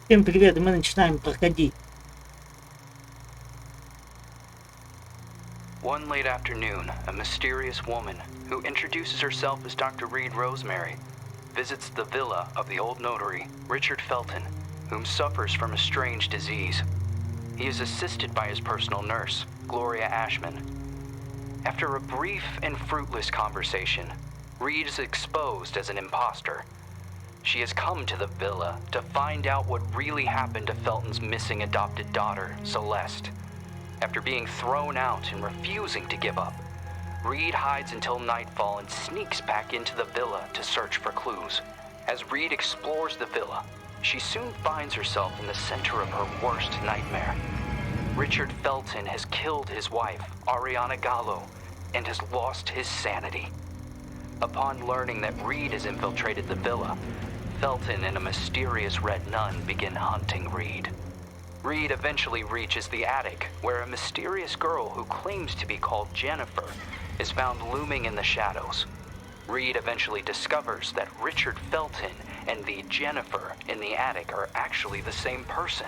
Всем привет, и мы начинаем проходить. One late afternoon, a mysterious woman, who introduces herself as Dr. Reed Rosemary, visits the villa of the old notary, Richard Felton, whom suffers from a strange disease. He is assisted by his personal nurse, Gloria Ashman. After a brief and fruitless conversation, Reed is exposed as an imposter. She has come to the villa to find out what really happened to Felton's missing adopted daughter, Celeste. After being thrown out and refusing to give up, Reed hides until nightfall and sneaks back into the villa to search for clues. As Reed explores the villa, she soon finds herself in the center of her worst nightmare. Richard Felton has killed his wife, Ariana Gallo, and has lost his sanity. Upon learning that Reed has infiltrated the villa, Felton and a mysterious red nun begin hunting Reed. Reed eventually reaches the attic, where a mysterious girl who claims to be called Jennifer is found looming in the shadows. Reed eventually discovers that Richard Felton and the Jennifer in the attic are actually the same person.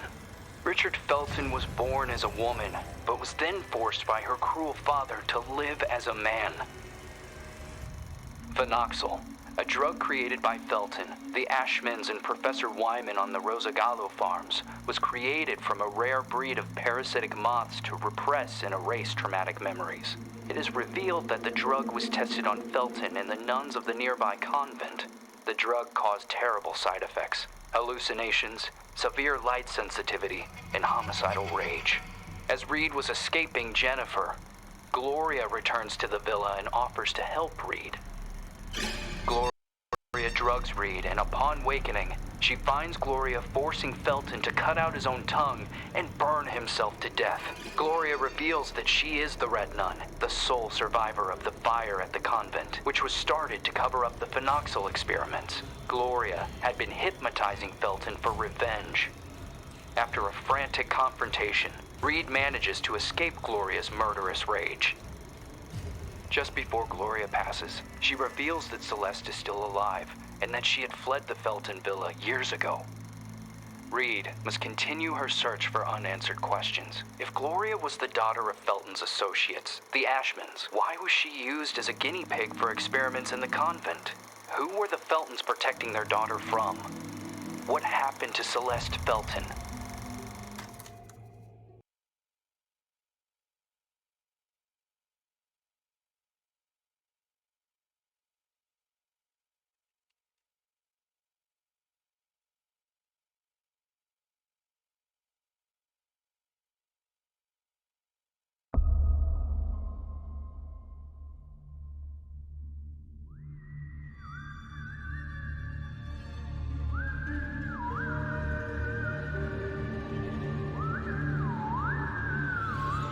Richard Felton was born as a woman, but was then forced by her cruel father to live as a man. Phenoxyl, a drug created by Felton, the Ashmans, and Professor Wyman on the Rosagallo farms, was created from a rare breed of parasitic moths to repress and erase traumatic memories. It is revealed that the drug was tested on Felton and the nuns of the nearby convent. The drug caused terrible side effects: hallucinations, severe light sensitivity, and homicidal rage. As Reed was escaping Jennifer, Gloria returns to the villa and offers to help Reed. Gloria drugs Reed, and upon wakening, she finds Gloria forcing Felton to cut out his own tongue and burn himself to death. Gloria reveals that she is the Red Nun, the sole survivor of the fire at the convent, which was started to cover up the phenoxyl experiments. Gloria had been hypnotizing Felton for revenge. After a frantic confrontation, Reed manages to escape Gloria's murderous rage. Just before Gloria passes, she reveals that Celeste is still alive and that she had fled the Felton villa years ago. Reed must continue her search for unanswered questions. If Gloria was the daughter of Felton's associates, the Ashmans, why was she used as a guinea pig for experiments in the convent? Who were the Feltons protecting their daughter from? What happened to Celeste Felton?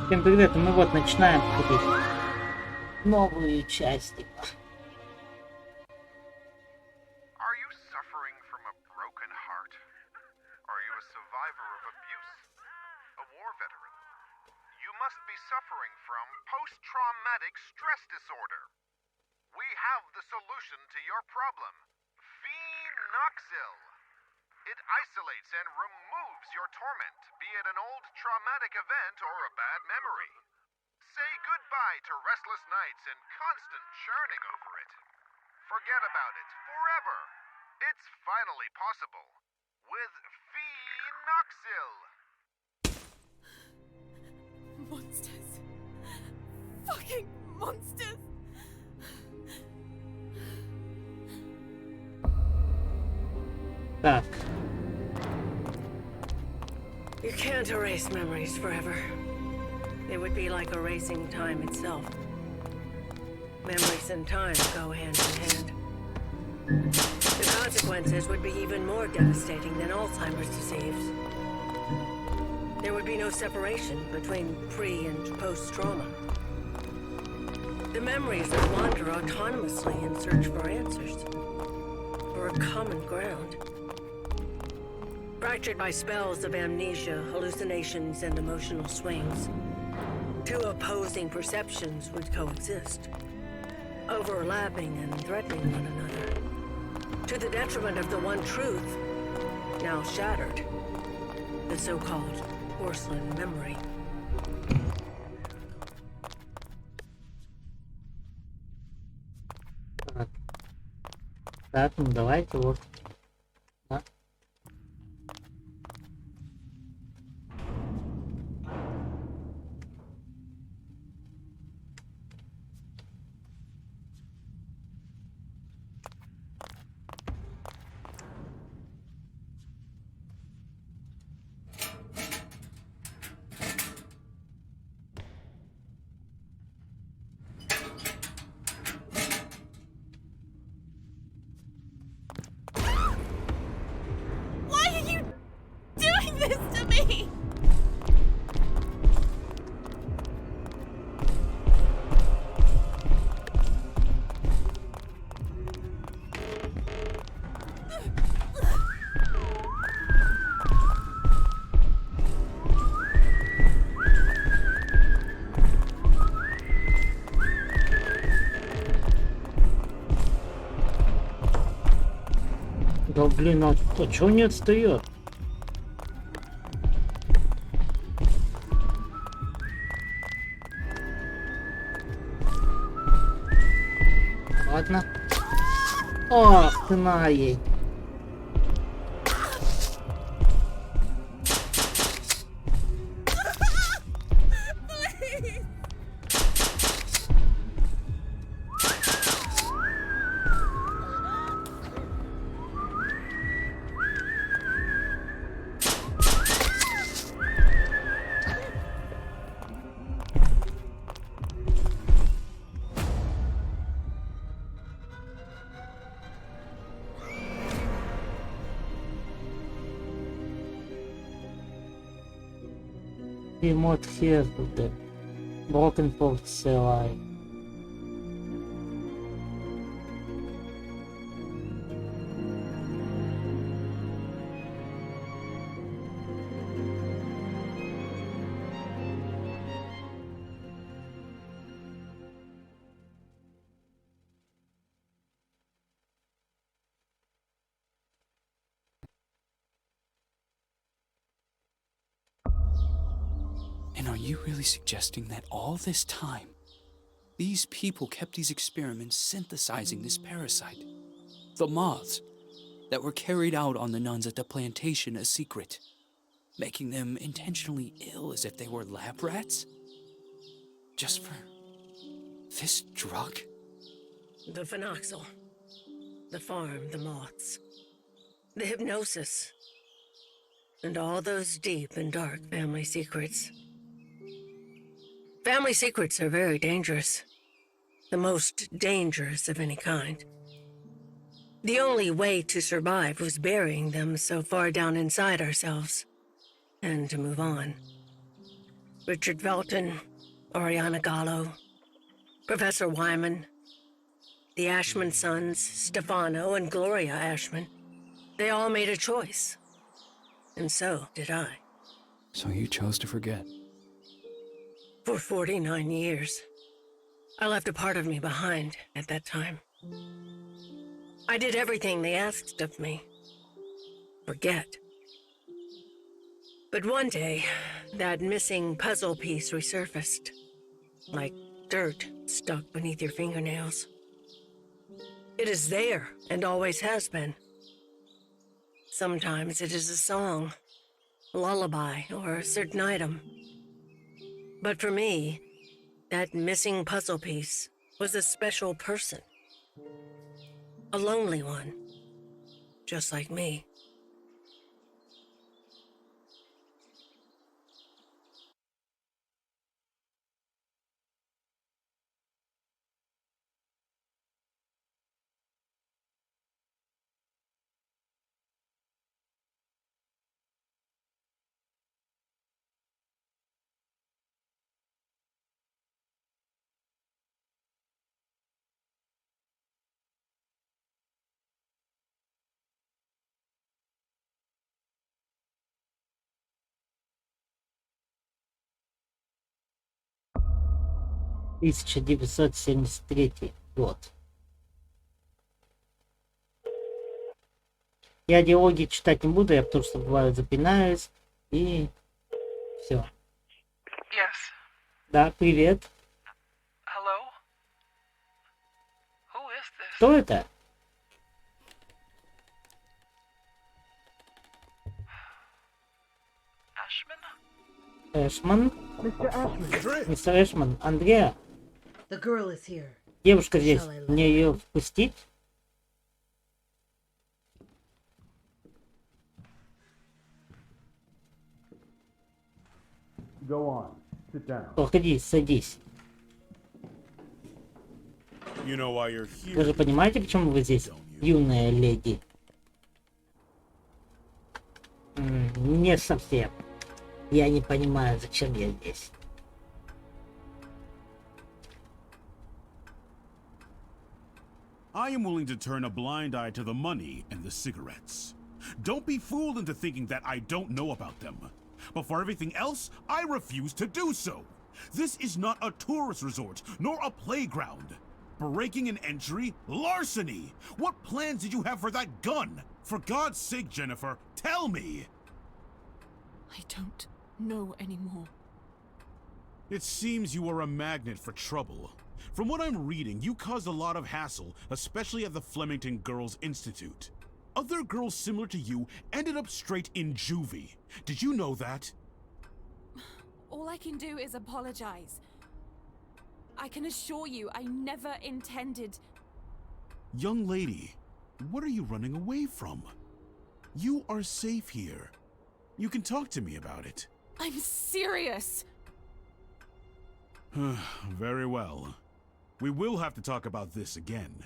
Всем привет, и мы вот начинаем проходить новую часть. Are you suffering from a broken heart? Are you a survivor of abuse? A war veteran? You must be suffering from post-traumatic stress disorder. We have the solution to your problem. Phenoxyl. It isolates and removes your torment, be it an old traumatic event or a bad memory. Say goodbye to restless nights and constant churning over it. Forget about it forever. It's finally possible with Phenoxyl. Monsters. Fucking monsters. Так, You can't erase memories forever. It would be like erasing time itself. Memories and time go hand in hand. The consequences would be even more devastating than Alzheimer's disease. There would be no separation between pre- and post-trauma. The memories would wander autonomously in search for answers, for a common ground. Fractured by spells of amnesia, hallucinations, and emotional swings, two opposing perceptions would coexist, overlapping and threatening one another, to the detriment of the one truth, now shattered, the so-called porcelain memory. Так. Так, ну давайте вот. Да. Why are you doing this to me? Да блин, а чё не отстает? Ладно. Ох, ты на ей. Please. Remothered. Broken Porcelain. And are you really suggesting that all this time, these people kept these experiments synthesizing this parasite? The moths that were carried out on the nuns at the plantation a secret, making them intentionally ill as if they were lab rats? Just for this drug? The phenoxyl. The farm, the moths. The hypnosis. And all those deep and dark family secrets. Family secrets are very dangerous. The most dangerous of any kind. The only way to survive was burying them so far down inside ourselves. And to move on. Richard Felton, Oriana Gallo, Professor Wyman, the Ashman sons, Stefano and Gloria Ashman, they all made a choice. And so did I. So you chose to forget. For 49 years. I left a part of me behind at that time. I did everything they asked of me. Forget. But one day, that missing puzzle piece resurfaced. Like dirt stuck beneath your fingernails. It is there, and always has been. Sometimes it is a song, a lullaby, or a certain item. But for me, that missing puzzle piece was a special person. A lonely one, just like me. Тысяча 973 год. Я диалоги читать не буду, я потому что бывает запинаюсь. И все. Yes. Да, привет. Hello? Who is this? Кто это? Ashman? Эшман? Мистер Эшман. Андреа. The girl is here. Девушка здесь. Мне ее впустить? Go on. Sit down. Проходи, садись. You know why you're Вы же here. понимаете, почему вы здесь, юная леди? Не совсем. Я не понимаю, зачем я здесь. I am willing to turn a blind eye to the money and the cigarettes. Don't be fooled into thinking that I don't know about them. But for everything else, I refuse to do so. This is not a tourist resort, nor a playground. Breaking an entry? Larceny! What plans did you have for that gun? For God's sake, Jennifer, tell me! I don't know anymore. It seems you are a magnet for trouble. From what I'm reading, you caused a lot of hassle, especially at the Flemington Girls Institute. Other girls similar to you ended up straight in juvie. Did you know that? All I can do is apologize. I can assure you I never intended... Young lady, what are you running away from? You are safe here. You can talk to me about it. I'm serious! Very well. We will have to talk about this again.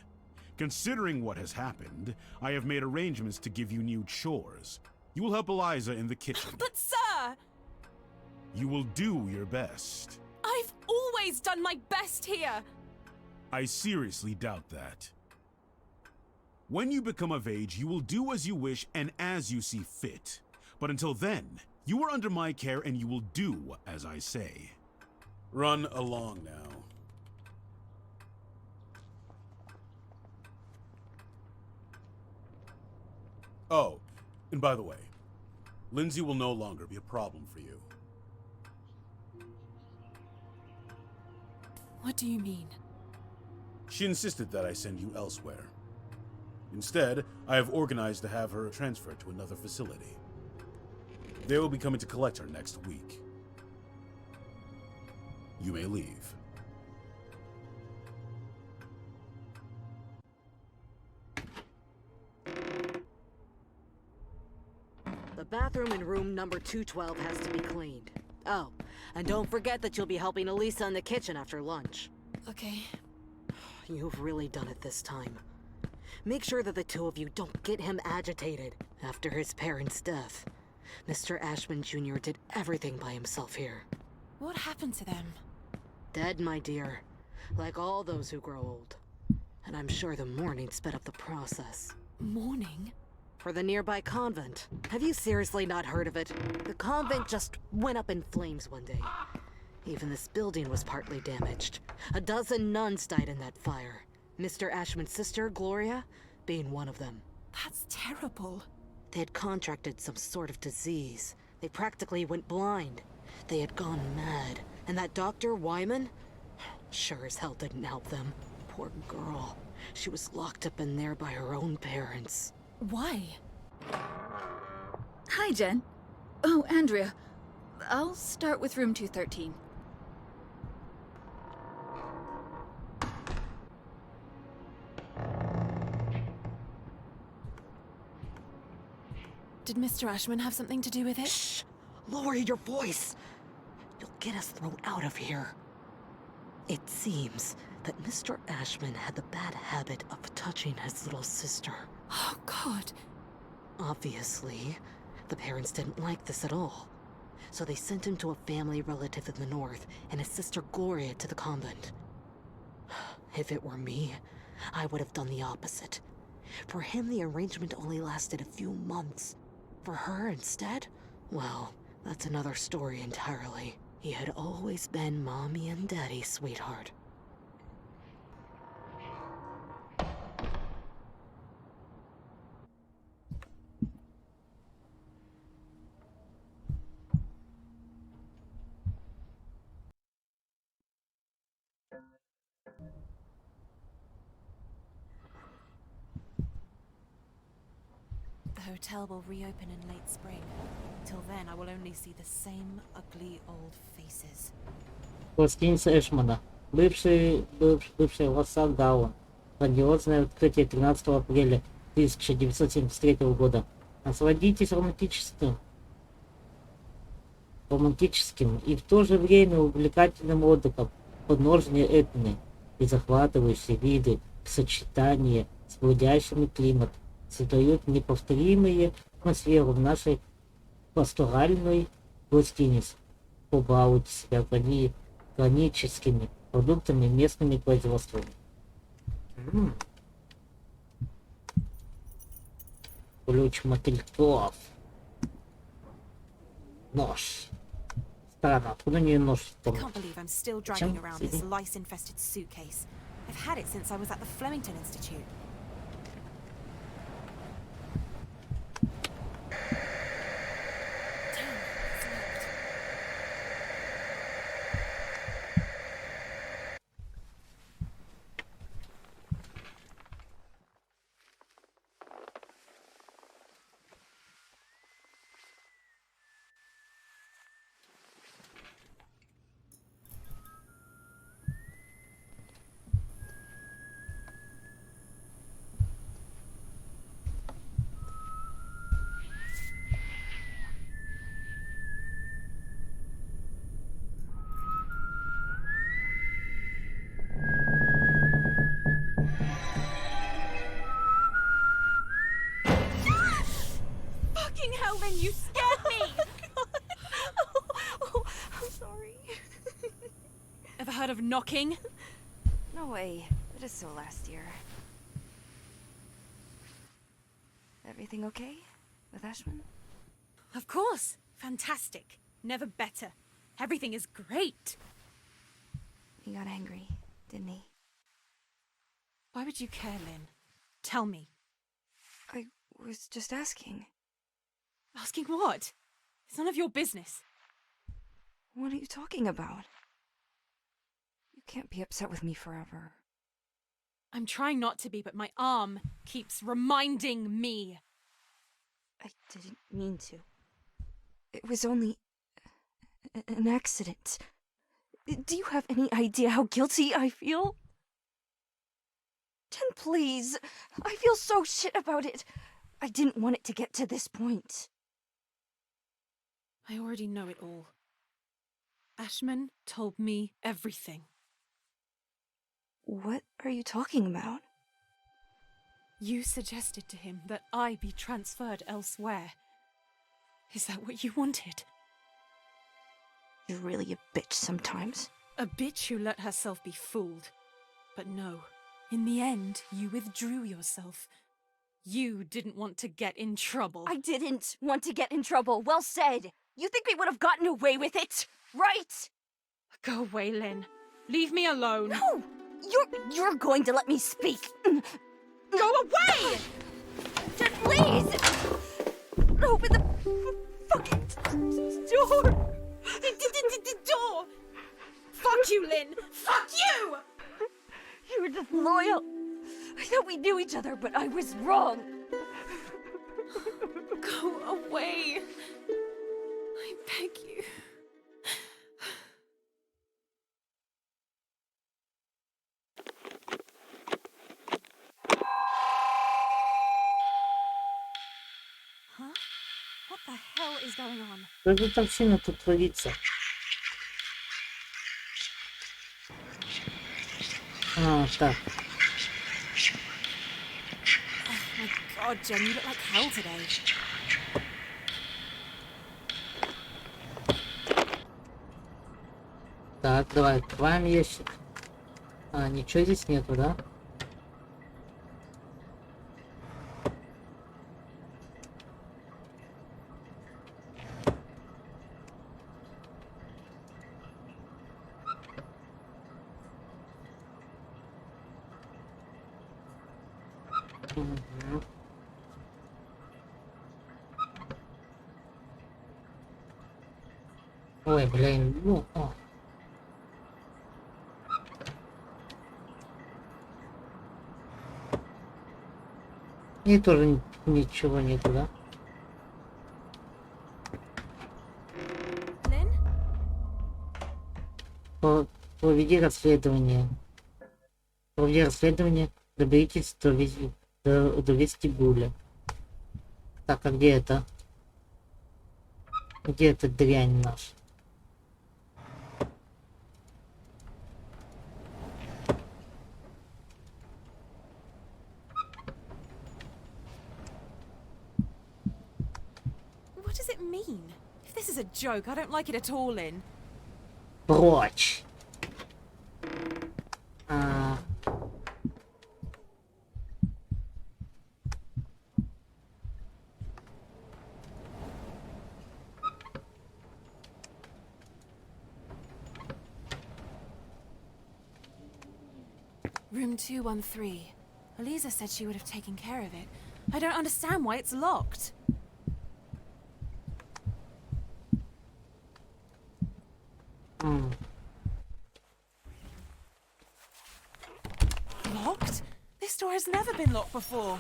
Considering what has happened, I have made arrangements to give you new chores. You will help Eliza in the kitchen. But sir! You will do your best. I've always done my best here! I seriously doubt that. When you become of age, you will do as you wish and as you see fit. But until then, you are under my care and you will do as I say. Run along now. Oh, and by the way, Lindsay will no longer be a problem for you. What do you mean? She insisted that I send you elsewhere. Instead, I have organized to have her transferred to another facility. They will be coming to collect her next week. You may leave. The bathroom in room number 212 has to be cleaned. Oh, and don't forget that you'll be helping Elisa in the kitchen after lunch. Okay. You've really done it this time. Make sure that the two of you don't get him agitated after his parents' death. Mr. Ashman Jr. did everything by himself here. What happened to them? Dead, my dear. Like all those who grow old. And I'm sure the mourning sped up the process. Mourning? For the nearby convent. Have you seriously not heard of it? The convent just went up in flames one day. Even this building was partly damaged. A dozen nuns died in that fire. Mr. Ashman's sister, Gloria, being one of them. That's terrible. They had contracted some sort of disease. They practically went blind. They had gone mad. And that Dr. Wyman? Sure as hell didn't help them. Poor girl. She was locked up in there by her own parents. Why? Hi, Jen. Oh, Andrea. I'll start with room 213. Did Mr. Ashman have something to do with it? Shh! Lower your voice! You'll get us thrown out of here. It seems that Mr. Ashman had the bad habit of touching his little sister. Oh, God. Obviously, the parents didn't like this at all. So they sent him to a family relative in the north and his sister Gloria to the convent. If it were me, I would have done the opposite. For him, the arrangement only lasted a few months. For her, instead, well, that's another story entirely. He had always been Mommy and Daddy's sweetheart. The hotel will reopen in late spring. Till then, I will only see the same ugly old faces. Гостиница Эшмана. Бывший Лосан Даун. Грандиозное открытие 13 апреля 1973 года. Насладитесь романтическим и в то же время увлекательным отдыхом подножия Этны и захватывающие виды в сочетании с блудящим климатом создают неповторимую атмосферу в нашей пасторальной гостинице. Побалуйте себя органическими продуктами местными производствами. Ключ мотыльков. Нож. Странно, откуда у нее нож? I can't believe I'm still dragging around this lice-infested suitcase. I've had it since I was at the Flemington Institute. Fucking hell, Lynn, you scared me! I'm sorry. Ever heard of knocking? No way. It is so last year. Everything okay with Ashman? Of course. Fantastic. Never better. Everything is great. He got angry, didn't he? Why would you care, Lynn? Tell me. I was just asking. Asking what? It's none of your business. What are you talking about? You can't be upset with me forever. I'm trying not to be, but my arm keeps reminding me. I didn't mean to. It was only an accident. Do you have any idea how guilty I feel? Jen, please. I feel so shit about it. I didn't want it to get to this point. I already know it all. Ashman told me everything. What are you talking about? You suggested to him that I be transferred elsewhere. Is that what you wanted? You're really a bitch sometimes. A bitch who let herself be fooled. But no, in the end, you withdrew yourself. You didn't want to get in trouble. I didn't want to get in trouble. Well said. You think we would have gotten away with it, right? Go away, Lynn. Leave me alone. No! You're going to let me speak. Go away! Jen, please! Open the fucking door! The door! Fuck you, Lynn! Fuck you! You were just loyal. I thought we knew each other, but I was wrong. Go away. I beg you. Huh? What the hell is going on? Что же там сильно тут творится? А, так. Oh my god, Jen, you look like hell today. Так, давай открываем ящик. А, ничего здесь нету, да? Мгм. Ой, блин, ну, И тоже ничего нету, да? Lynn? Проведи расследование. Проведи расследование, доберитесь до вестибюля. Так, а где это? Где эта дрянь наша? What does it mean? If this is a joke, I don't like it at all, Lynn. Прочь! Room 213. Eliza said she would have taken care of it. I don't understand why it's locked. Locked? This door has never been locked before.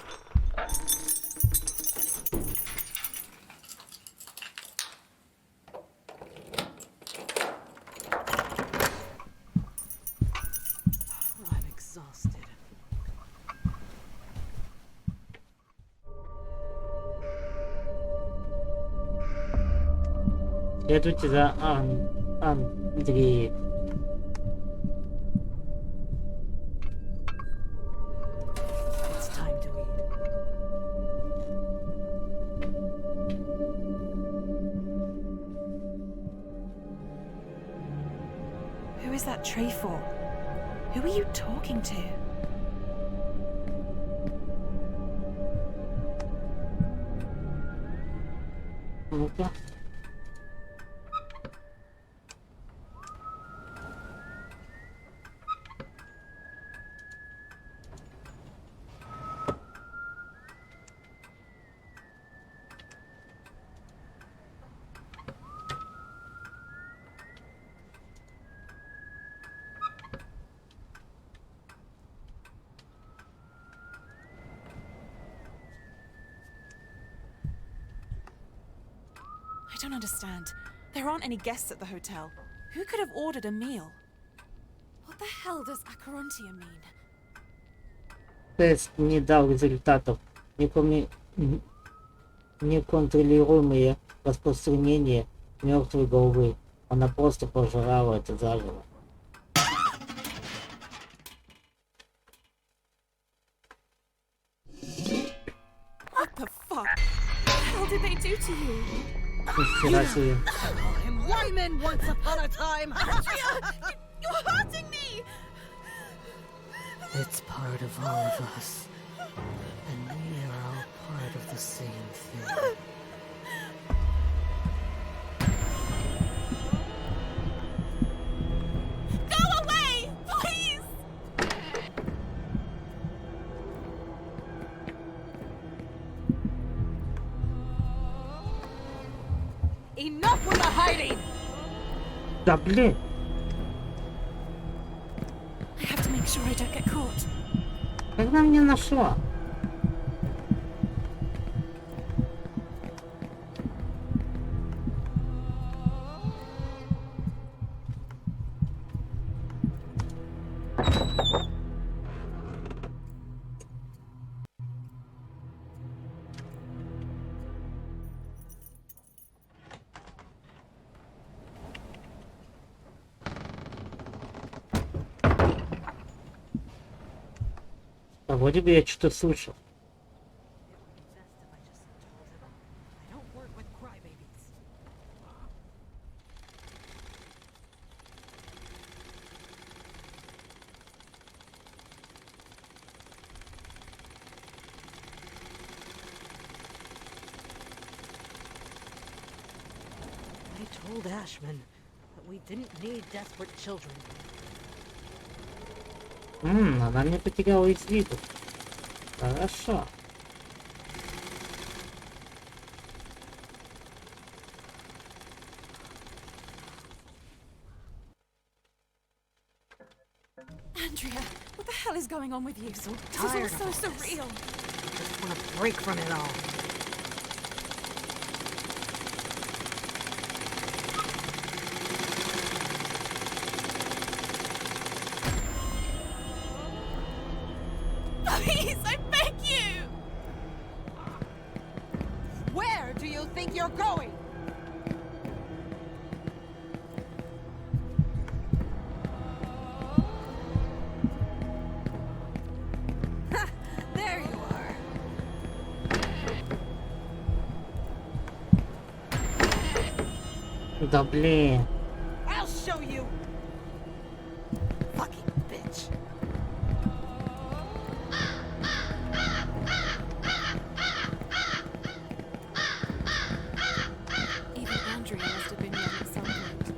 I'm exhausted. Следуйте за Андреем. It's time to eat. Who is that tree for? Who are you talking to? Ну-ка. I don't understand. There aren't any guests at the hotel. Who could have ordered a meal? What the hell does Acherontia mean? Тест не дал результатов. Неконтролируемое распространение мертвой головы. Она просто пожрала это заживо. What the fuck? What the hell did they do to you? Нихера себе. And Wyman once upon a time. You're hurting me! It's part of all of us. And we are all part of the same thing. Go away! Please! Enough with the hiding! Да блин! I have to make sure I don't get caught. Когда меня нашла? А вроде бы я что-то слышал. I told Ashman that we didn't need desperate children. Она меня потеряла из виду. Хорошо. Andrea, what the hell is going on with you? This is all tired so of all this. surreal. want to break from it all. Please, I beg you! Where do you think you're going? Ha! There you are. Да блин. I'll show you. Fucking bitch. Even Andrea must have been young at some point.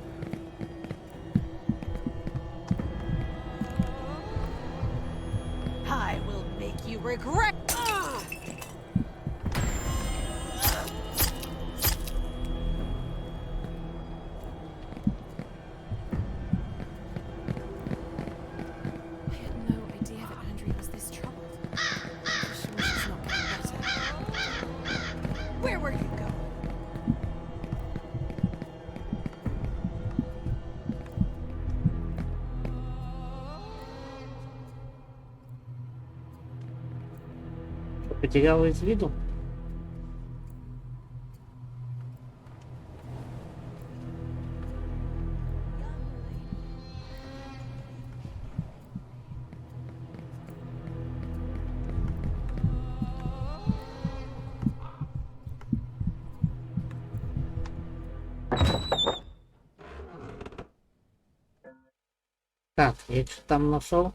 I will make you regret. I had no idea that Andrea was this troubled. I'm sure she's not getting better. Where were you going? Потеряла из виду? Так, я что там нашел?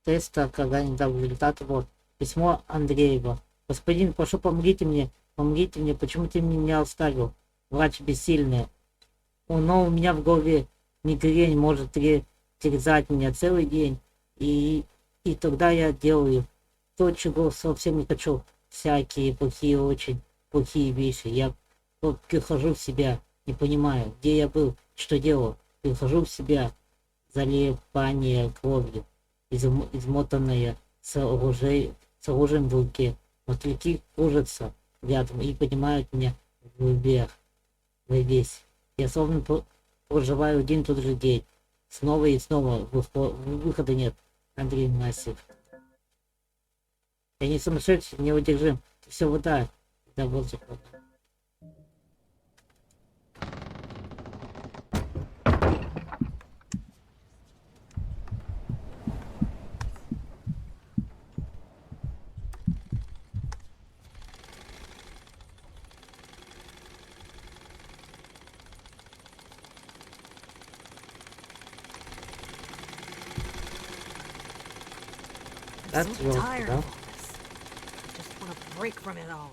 Теста, когда не дал результат. Вот. Письмо Андреева. Господин, прошу, помогите мне, почему ты меня оставил? Врач бессильный. Но у меня в голове мигрень может терзать меня целый день. И тогда я делаю то, чего совсем не хочу. Всякие плохие, очень плохие вещи. Я вот прихожу в себя, не понимаю, где я был, что делал. Прихожу в себя, заливание кровью. Измотанное с оружием в руке. Мотыльки кружатся рядом и поднимают меня вверх. Весь. Я словно проживаю один и тот же день. Снова и снова выхода нет. Андрей Масив. Я не сумасшедший, неудержим. Все вода. Да, воздух. I'm That's so wrong, tired да? of all this. I just want to break from it all.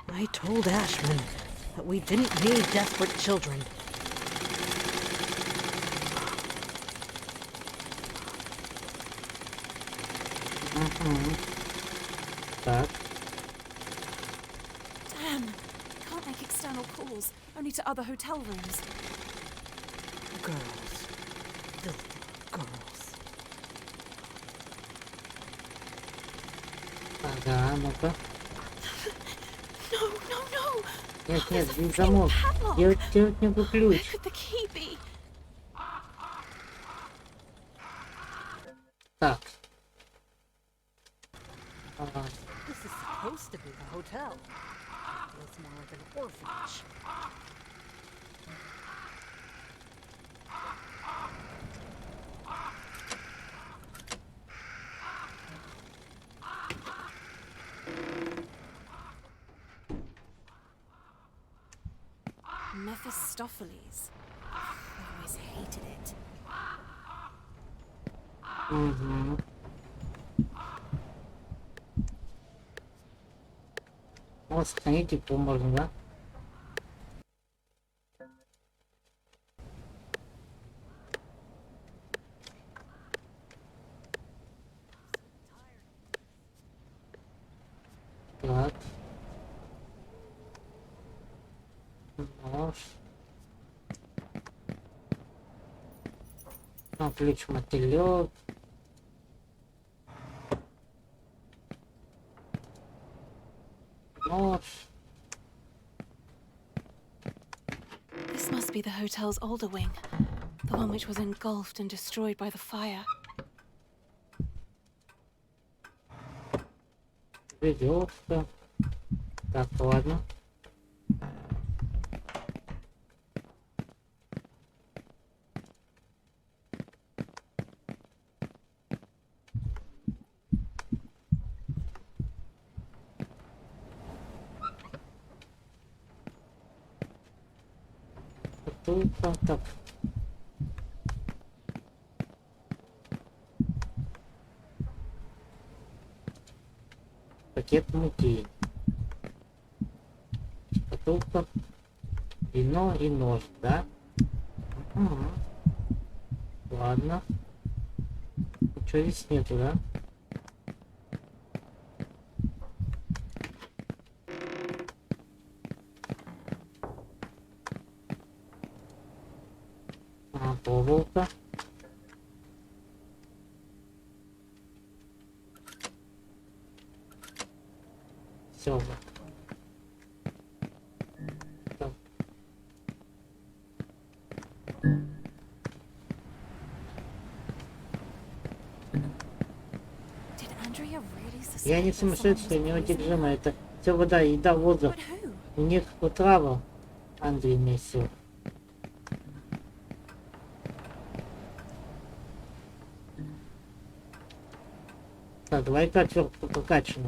I told Ashman that we didn't need desperate children. Так. Damn! Can't make external calls, only to other hotel rooms. Girls. Filthy girls. Ага, ну-ка. No, no, no! Нет, нет, There's a не freaking замок. padlock. Делать не могу ключ. Where could the key be? Так. This is supposed to be the hotel. Feels more like an orphanage. Mephistopheles. I always hated it. Угу. Вот, сохранить тепло можно, да? Ключ мотылек. Нож. This must be the hotel's older wing, the one which was engulfed and destroyed by the fire. Веревка. Так, ладно. Бутылка. Так. Пакет муки. Бутылка. Вино и нож, да? Угу. Ладно. Ничего здесь нету, да? Проволока. Все. Так. Я не сумасшедший, неудержимый. Это все вода, еда, воздух. У них отрава. Андрей несет. Так, давай-ка отвертку покачаем.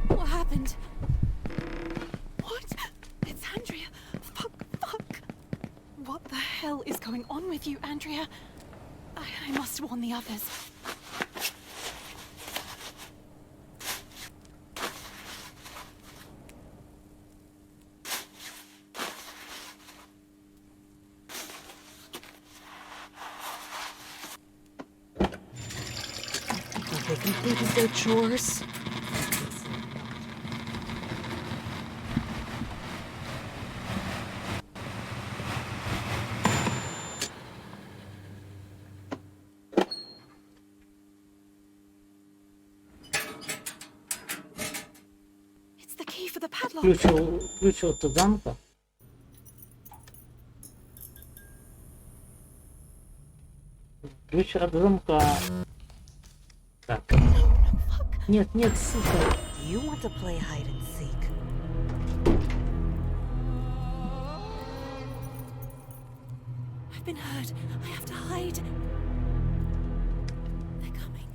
What happened? What? It's Andrea. Fuck. What the hell is going on with you, Andrea? I must warn the others. They completed their chores. It's the key for the padlock. Ключ от замка. Ключ от замка. Так. Нет, сука. You want to play hide and seek? I've been hurt. I have to hide. They're coming.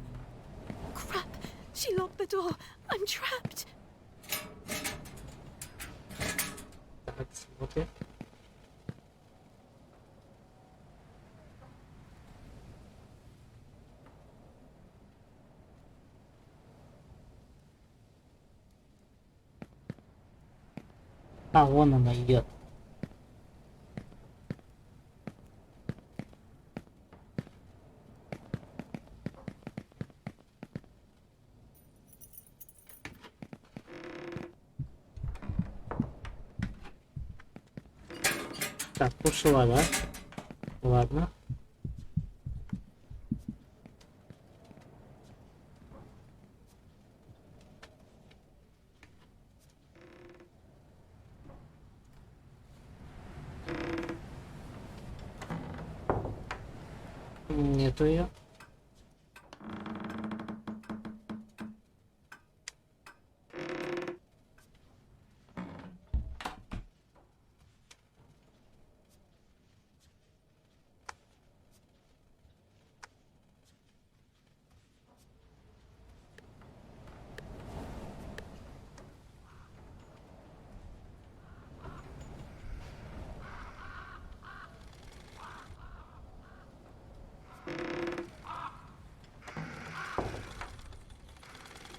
Crap! She locked the door. I'm trapped. Так, смотри. А, вон она идет. Так, ушла, да? Ладно. Нету ее.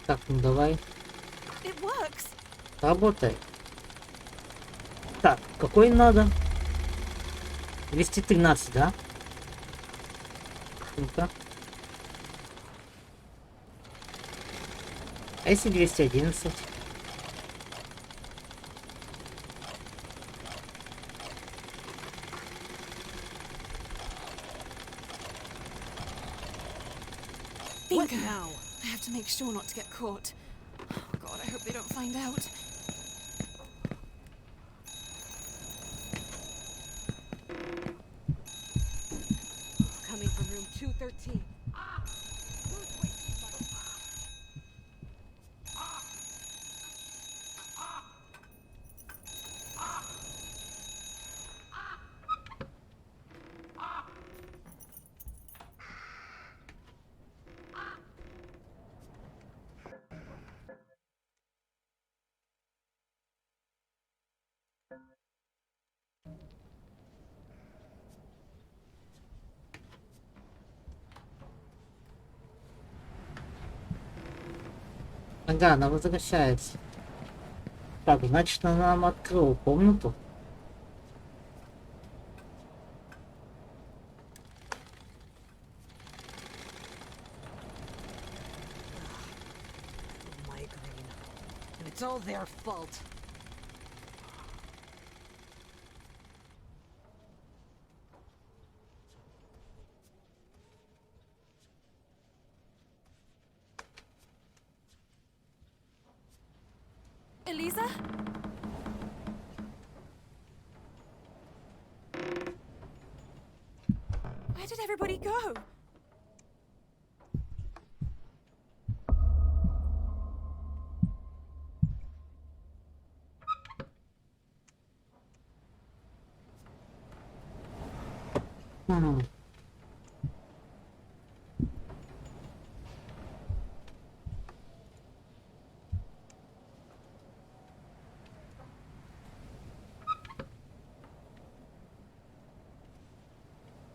Так, ну давай. It works. Работай. Так, какой надо? 213, да? Ну-ка. А если 211? Bingo. I have to make sure not to get caught. Oh god, I hope they don't find out. Coming from room 213. Ага, она возвращается. Так, значит, она нам открыла комнату. Migraine. And it's all their fault. Eliza? Where did everybody go? Хм.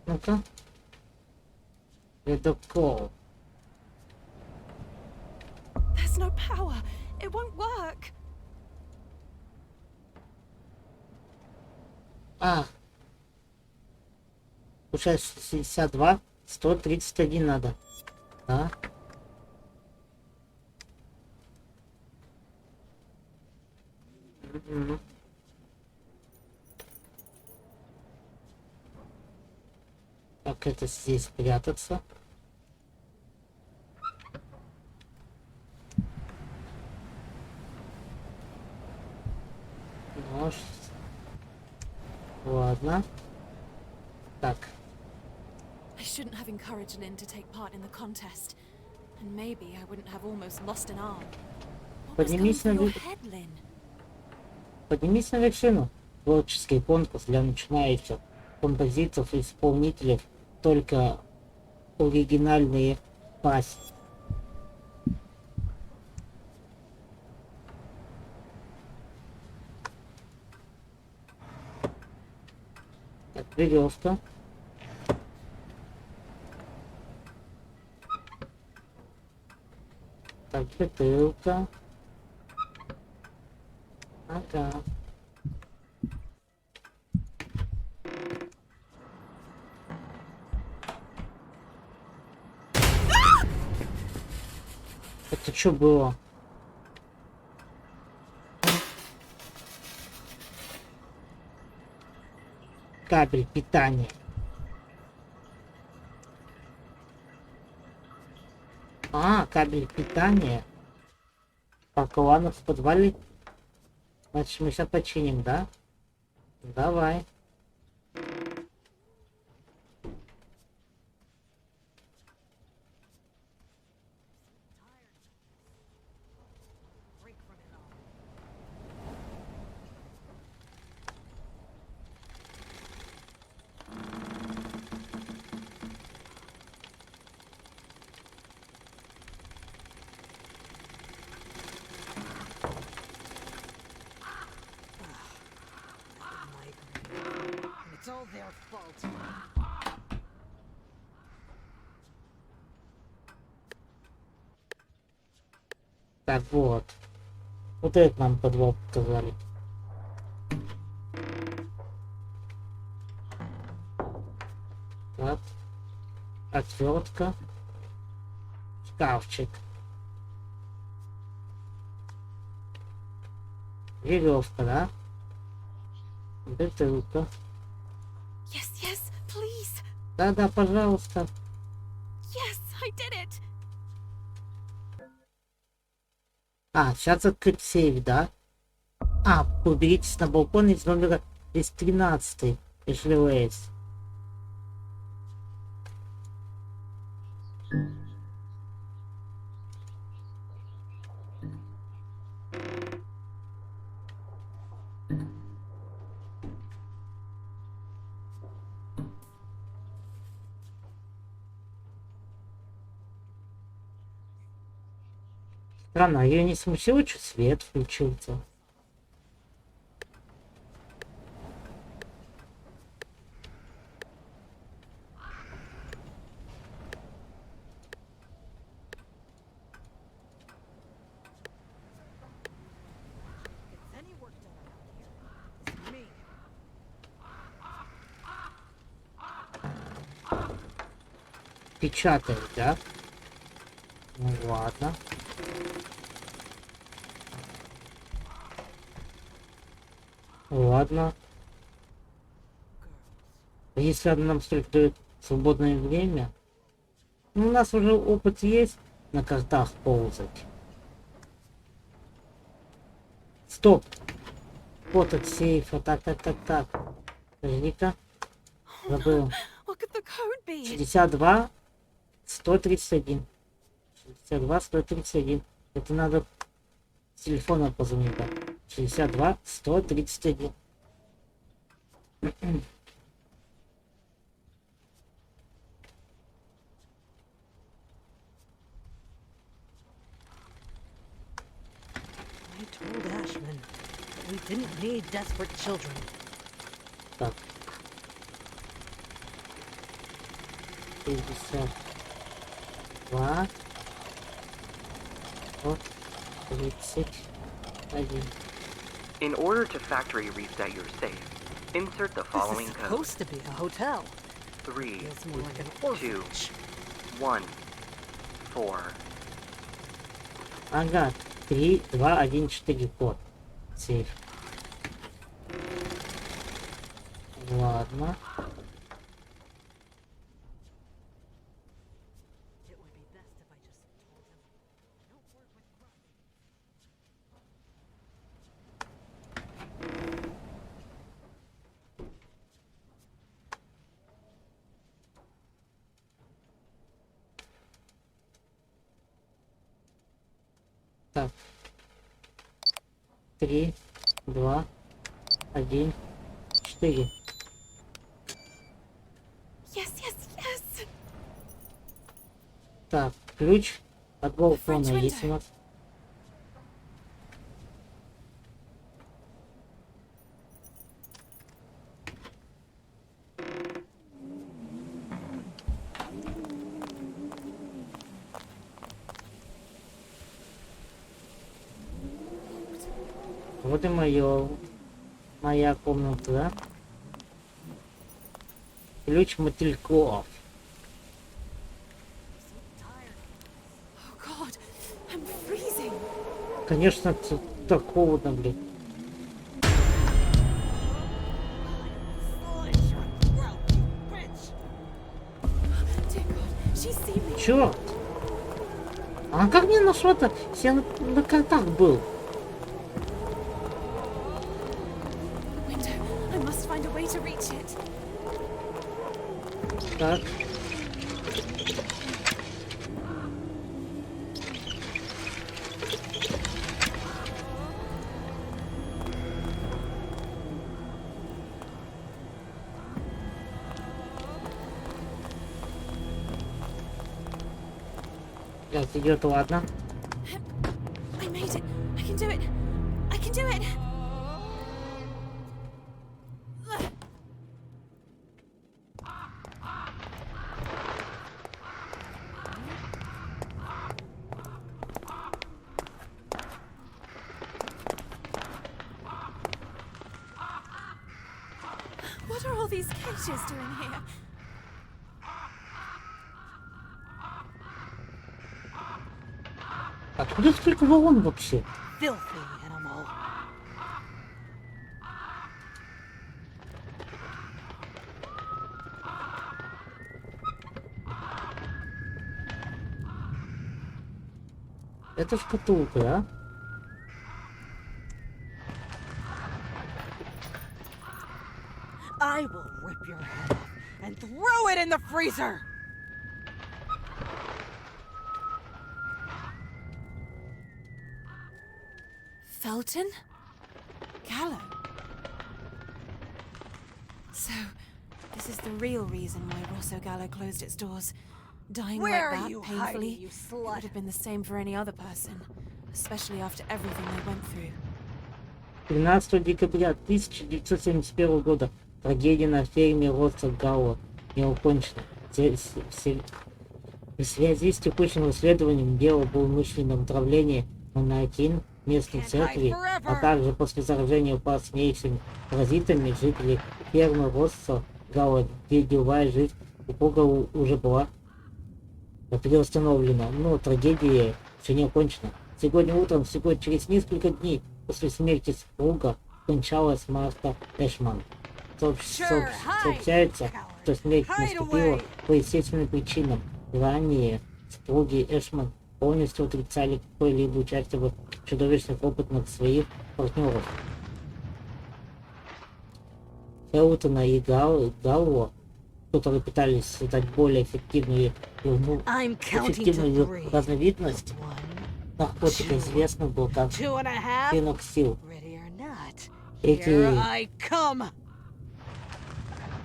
Ну-ка. Ледокол. There's no power. It won't work. А. Получается 62, 131 надо. Да. Мгм. Как это здесь прятаться? Может. Ладно. Так. I shouldn't have encouraged Lynn to take part in the contest. And maybe I wouldn't have almost lost an arm. What was going Поднимись through на your ви- head, Lynn? Поднимись на вершину. Творческий конкурс для начинающих композиторов и исполнителей. Только оригинальные паси. Так, веревка. Так, бутылка. Ага. Это что было? Кабель питания. А, кабель питания. Так, ладно, в подвале. Значит, мы сейчас починим, да? Давай. It's all their fault. Так, вот. Вот это нам подвал показали. Так. Отвертка. Шкафчик. Веревка, да? Бутылка. Yes, yes, please. Да-да, пожалуйста. Yes, I did it. А, сейчас открыть сейф, да? А, уберитесь на балкон из номера 213, если Уэйс. Странно, ее не смутило, что свет включился. Печатает, да? Ну ладно. Ладно. А если она нам столько дает свободное время? Ну, у нас уже опыт есть на картах ползать. Стоп! Вот от сейфа. Так. Подожди-ка. Забыл. What could the code be? 62 131. 62 131. Это надо с телефона позвонить. Да. 62 131. I told Ashman that we didn't need desperate children. Так. 52 131. In order to factory reset your safe, insert the This following is code. supposed to be a hotel. 3, Feels more like an 2, orphanage. 1, 4. Ага. 3, 2, 1, 4 код. Сейф. Ладно. It would be best if I just told him. Don't work with corrupt. Так. 3, 2, 1, 4. Yes, yes, yes. Так, ключ от балкона French есть у window. нас. Вот и моя комната, да? Ключ мотыльков. Oh God, I'm freezing. Конечно, тут так холодно, блин. Dear God, she's seen me. Чё? А как мне нашла-то? Если я на картах был. Window. I must find a way to reach it. Так. Сейчас идет, ладно. I made it. I can do it. I can do it. What are all these cages doing here? Откуда столько волн вообще? Filthy animal. Это шкатулка, да? I will rip your head off and throw it in the freezer! Felton? Gallo? So, this is the real reason why Rosso Gallo closed its doors. Dying Where like are that, you painfully, hiding, you it slut? would have been the same for any other person, especially after everything they went through. 13 декабря 1971 года трагедия на ферме Росса Галло не окончена. В связи с текущим расследованием дела об умышленном отравлении монахинь местной церкви, а также после заражения опаснейшими паразитами жителей фермы Росса Галло, где деловая жизнь супруга уже была приостановлена, но трагедия еще не окончена. Сегодня утром, всего через несколько дней после смерти супруга, скончалась Марта Эшман. Сообщается, что смерть наступила по естественным причинам. Ранее супруги Эшман полностью отрицали какое-либо участие в чудовищных опытах своих партнеров. Фелтона и Галло, которые пытались создать более эффективную разновидность наркотика, известных был как феноксил.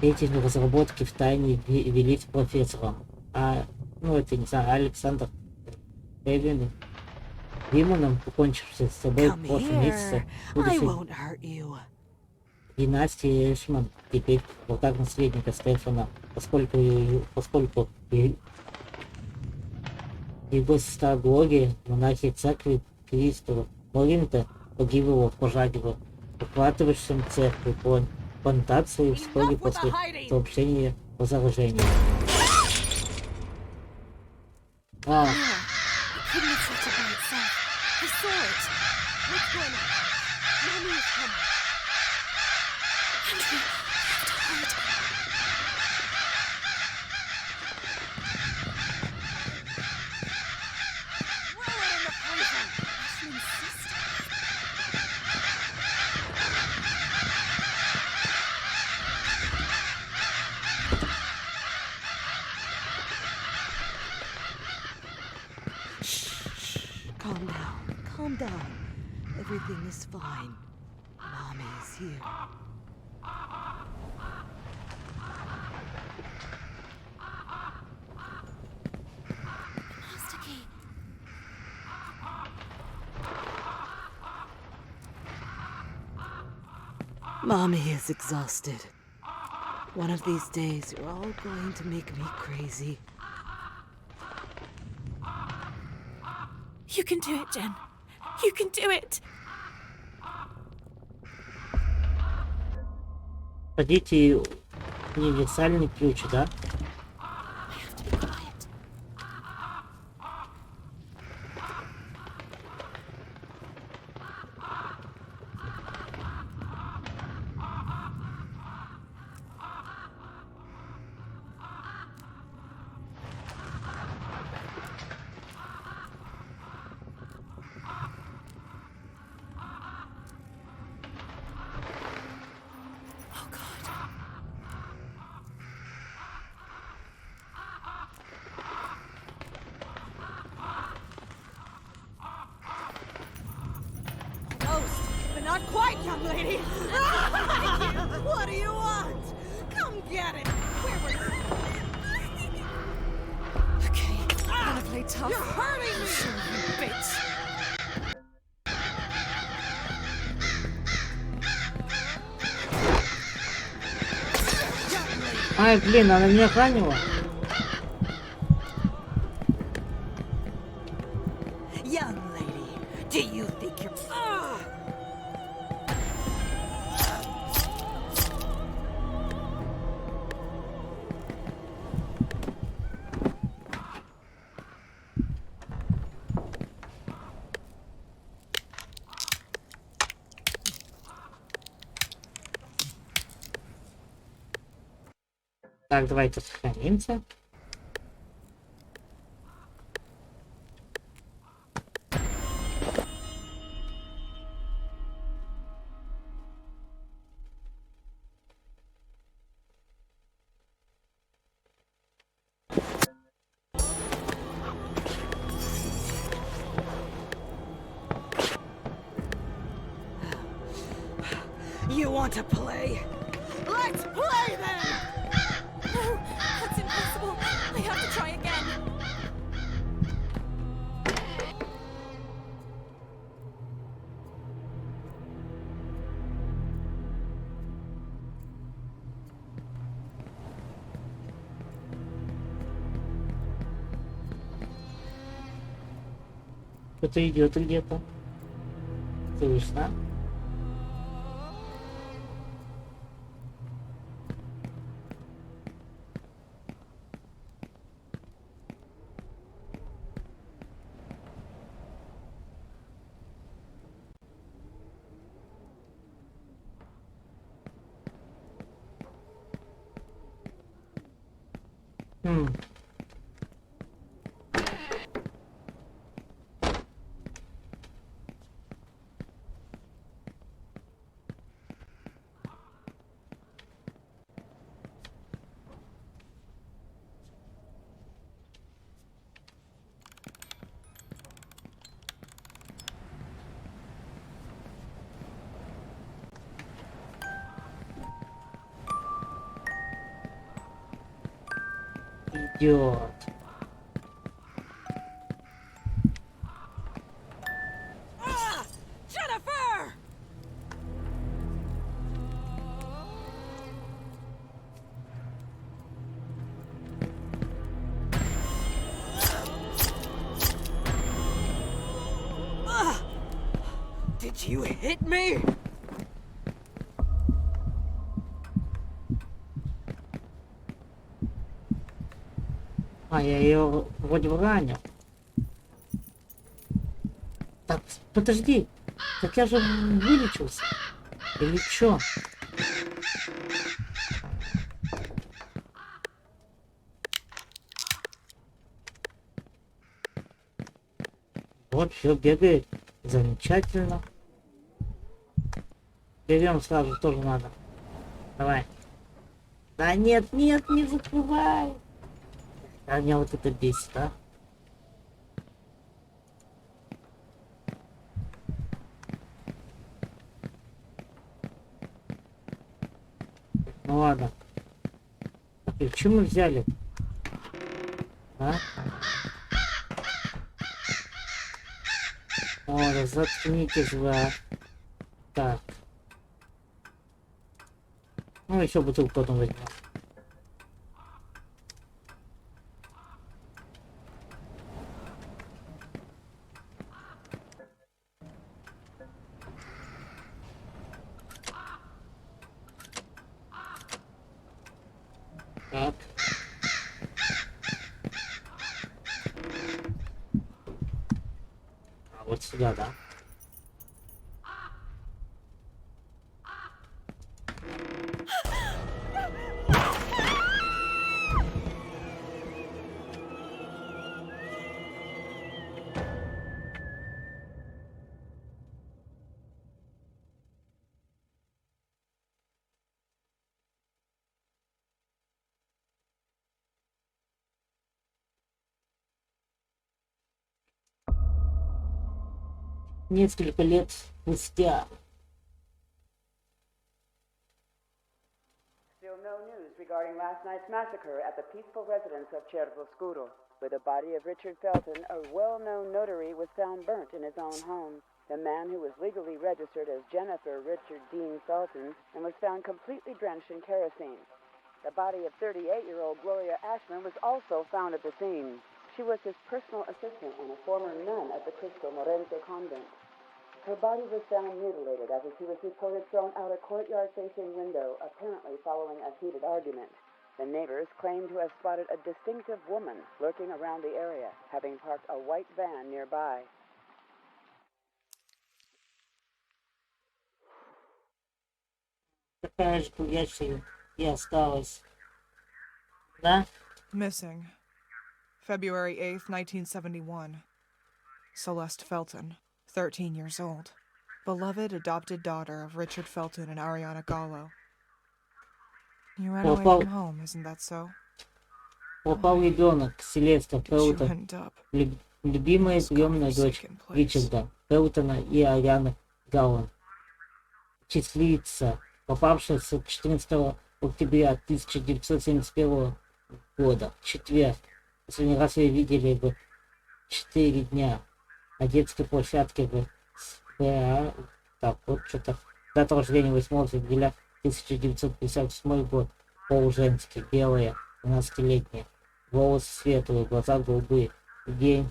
Эти разработки в тайне велись профессором, это не знаю, Александр Виманом, покончившим с собой в прошлом месяце, будущей династии Эшман, теперь в руках наследника Стефана, поскольку его сестра Глория, монахи церкви Кристова Моринта, погибла в пожаре в охватывающем церкви плантации вскоре после сообщения о заражении. Calm down. Everything is fine. Mommy is here. Master key. Mommy is exhausted. One of these days, you're all going to make me crazy. You can do it, Jen. You can do it. Хотите универсальный ключ, да? Not quite, young lady. What do you want? Come get it. Where were you? Okay, I'm gonna play tough. You're hurting me, you bitch. Ай, блин, она меня ранила. Young lady, do you think you're... Так, давайте сохранимся. want to play? Let's play then! No, that's impossible. I have to try again. Кто-то идет где-то. Слышно. Идет. Jennifer! Did you hit me? А, я ее вроде бы ранил. Так, подожди. Так я же вылечился. Или чё? Вот, все бегает. Замечательно. Берем сразу, тоже надо. Давай. Да нет, нет, не закрывай. А меня вот это бесит, а? Ну ладно. Так, и что мы взяли? А? О, да заткнитесь вы, а. Так. Ну, еще бутылку потом возьмем. Так. А вот сюда, да? Несколько лет спустя. Still no news regarding last night's massacre at the peaceful residence of Cervoscuro, where the body of Richard Felton, a well-known notary, was found burnt in his own home. The man who was legally registered as Jennifer Richard Dean Felton and was found completely drenched in kerosene. The body of 38-year-old Gloria Ashman was also found at the scene. She was his personal assistant and a former nun at the Cristo Morente convent. Her body was found mutilated after she was reported thrown out a courtyard-facing window, apparently following a heated argument. The neighbors claim to have spotted a distinctive woman lurking around the area, having parked a white van nearby. Такая же курящая и осталась. Да? Missing. February 8th, 1971. Celeste Felton, 13 years old. Beloved adopted daughter of Richard Felton and Ariana Gallo. You ran away from home, isn't that so? Пропал ребенок Селеста Did you Фелтон, end up любимая приемная дочь Ричарда Фелтона и Арианы Галлан. Числится попавший с 14 октября 1971 года в четверг. Последний раз ее видели в 4 дня на детской площадке в СПА. Так, вот что-то. Дата рождения 8 февраля 1958 год. Пол женский, белая, 12-летняя. Волосы светлые, глаза голубые. День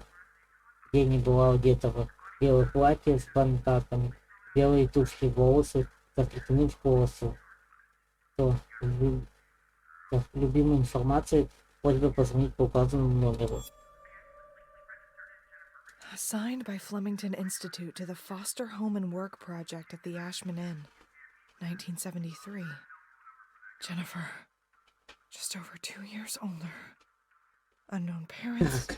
не была одета в белое платье с бантаками, белые туфли, волосы заплетены в полосу. Любимая информация, просьба позвонить по указанному номеру. Assigned by Flemington Institute to the Foster Home and Work Project at the Ashman Inn, 1973. Jennifer, just over 2 years older. Unknown parents. Так,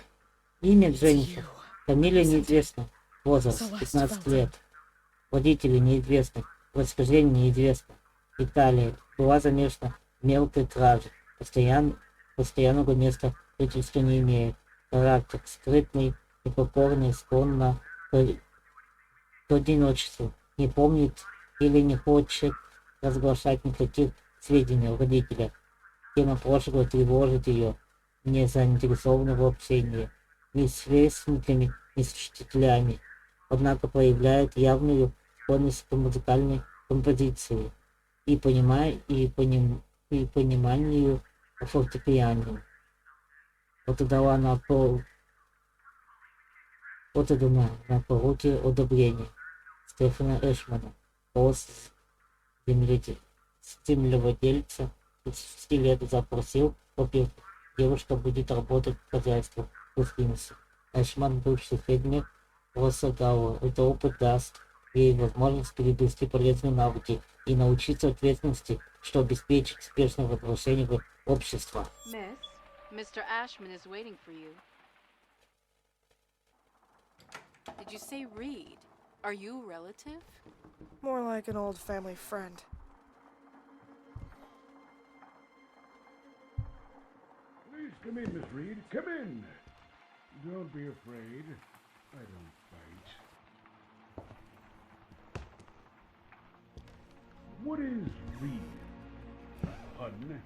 имя Дженнифер, фамилия неизвестна, возраст 15 лет, родители неизвестны, происхождение неизвестно. Италия, была замешана в мелкой краже, постоянного места жительства не имеет, характер скрытный, непокорный, склонна к одиночеству, не помнит или не хочет разглашать никаких сведений о родителях. Тема прошлого тревожит ее, не заинтересована в общении ни с сверстниками, ни с учителями, однако проявляет явную склонность к музыкальной композиции и пониманию о фортепиано. Отдала на поруки одобрения Стефана Эшмана, голос землевладельца 30 лет запросил, во-первых, девушка будет работать по хозяйству в гостинице. Эшман, бывший фермер, рассказал, это опыт даст ей возможность приобрести полезные навыки и научиться ответственности, что обеспечит успешное возвращение в общество. Miss, Mr. Ashman is waiting for you. Did you say Reed? Are you a relative? More like an old family friend. Please come in, Miss Reed. Come in. Don't be afraid. I don't bite. What is Reed? Pun?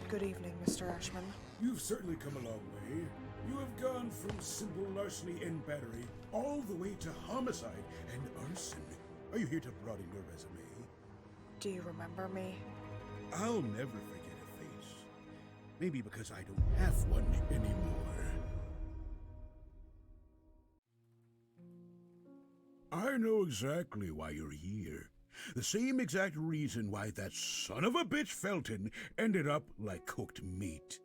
Good evening, Mr. Ashman. You've certainly come a long way. You have gone from simple larceny and battery all the way to homicide and arson. Are you here to broaden your resume? Do you remember me? I'll never forget a face. Maybe because I don't have one anymore. I know exactly why you're here. The same exact reason why that son of a bitch Felton ended up like cooked meat.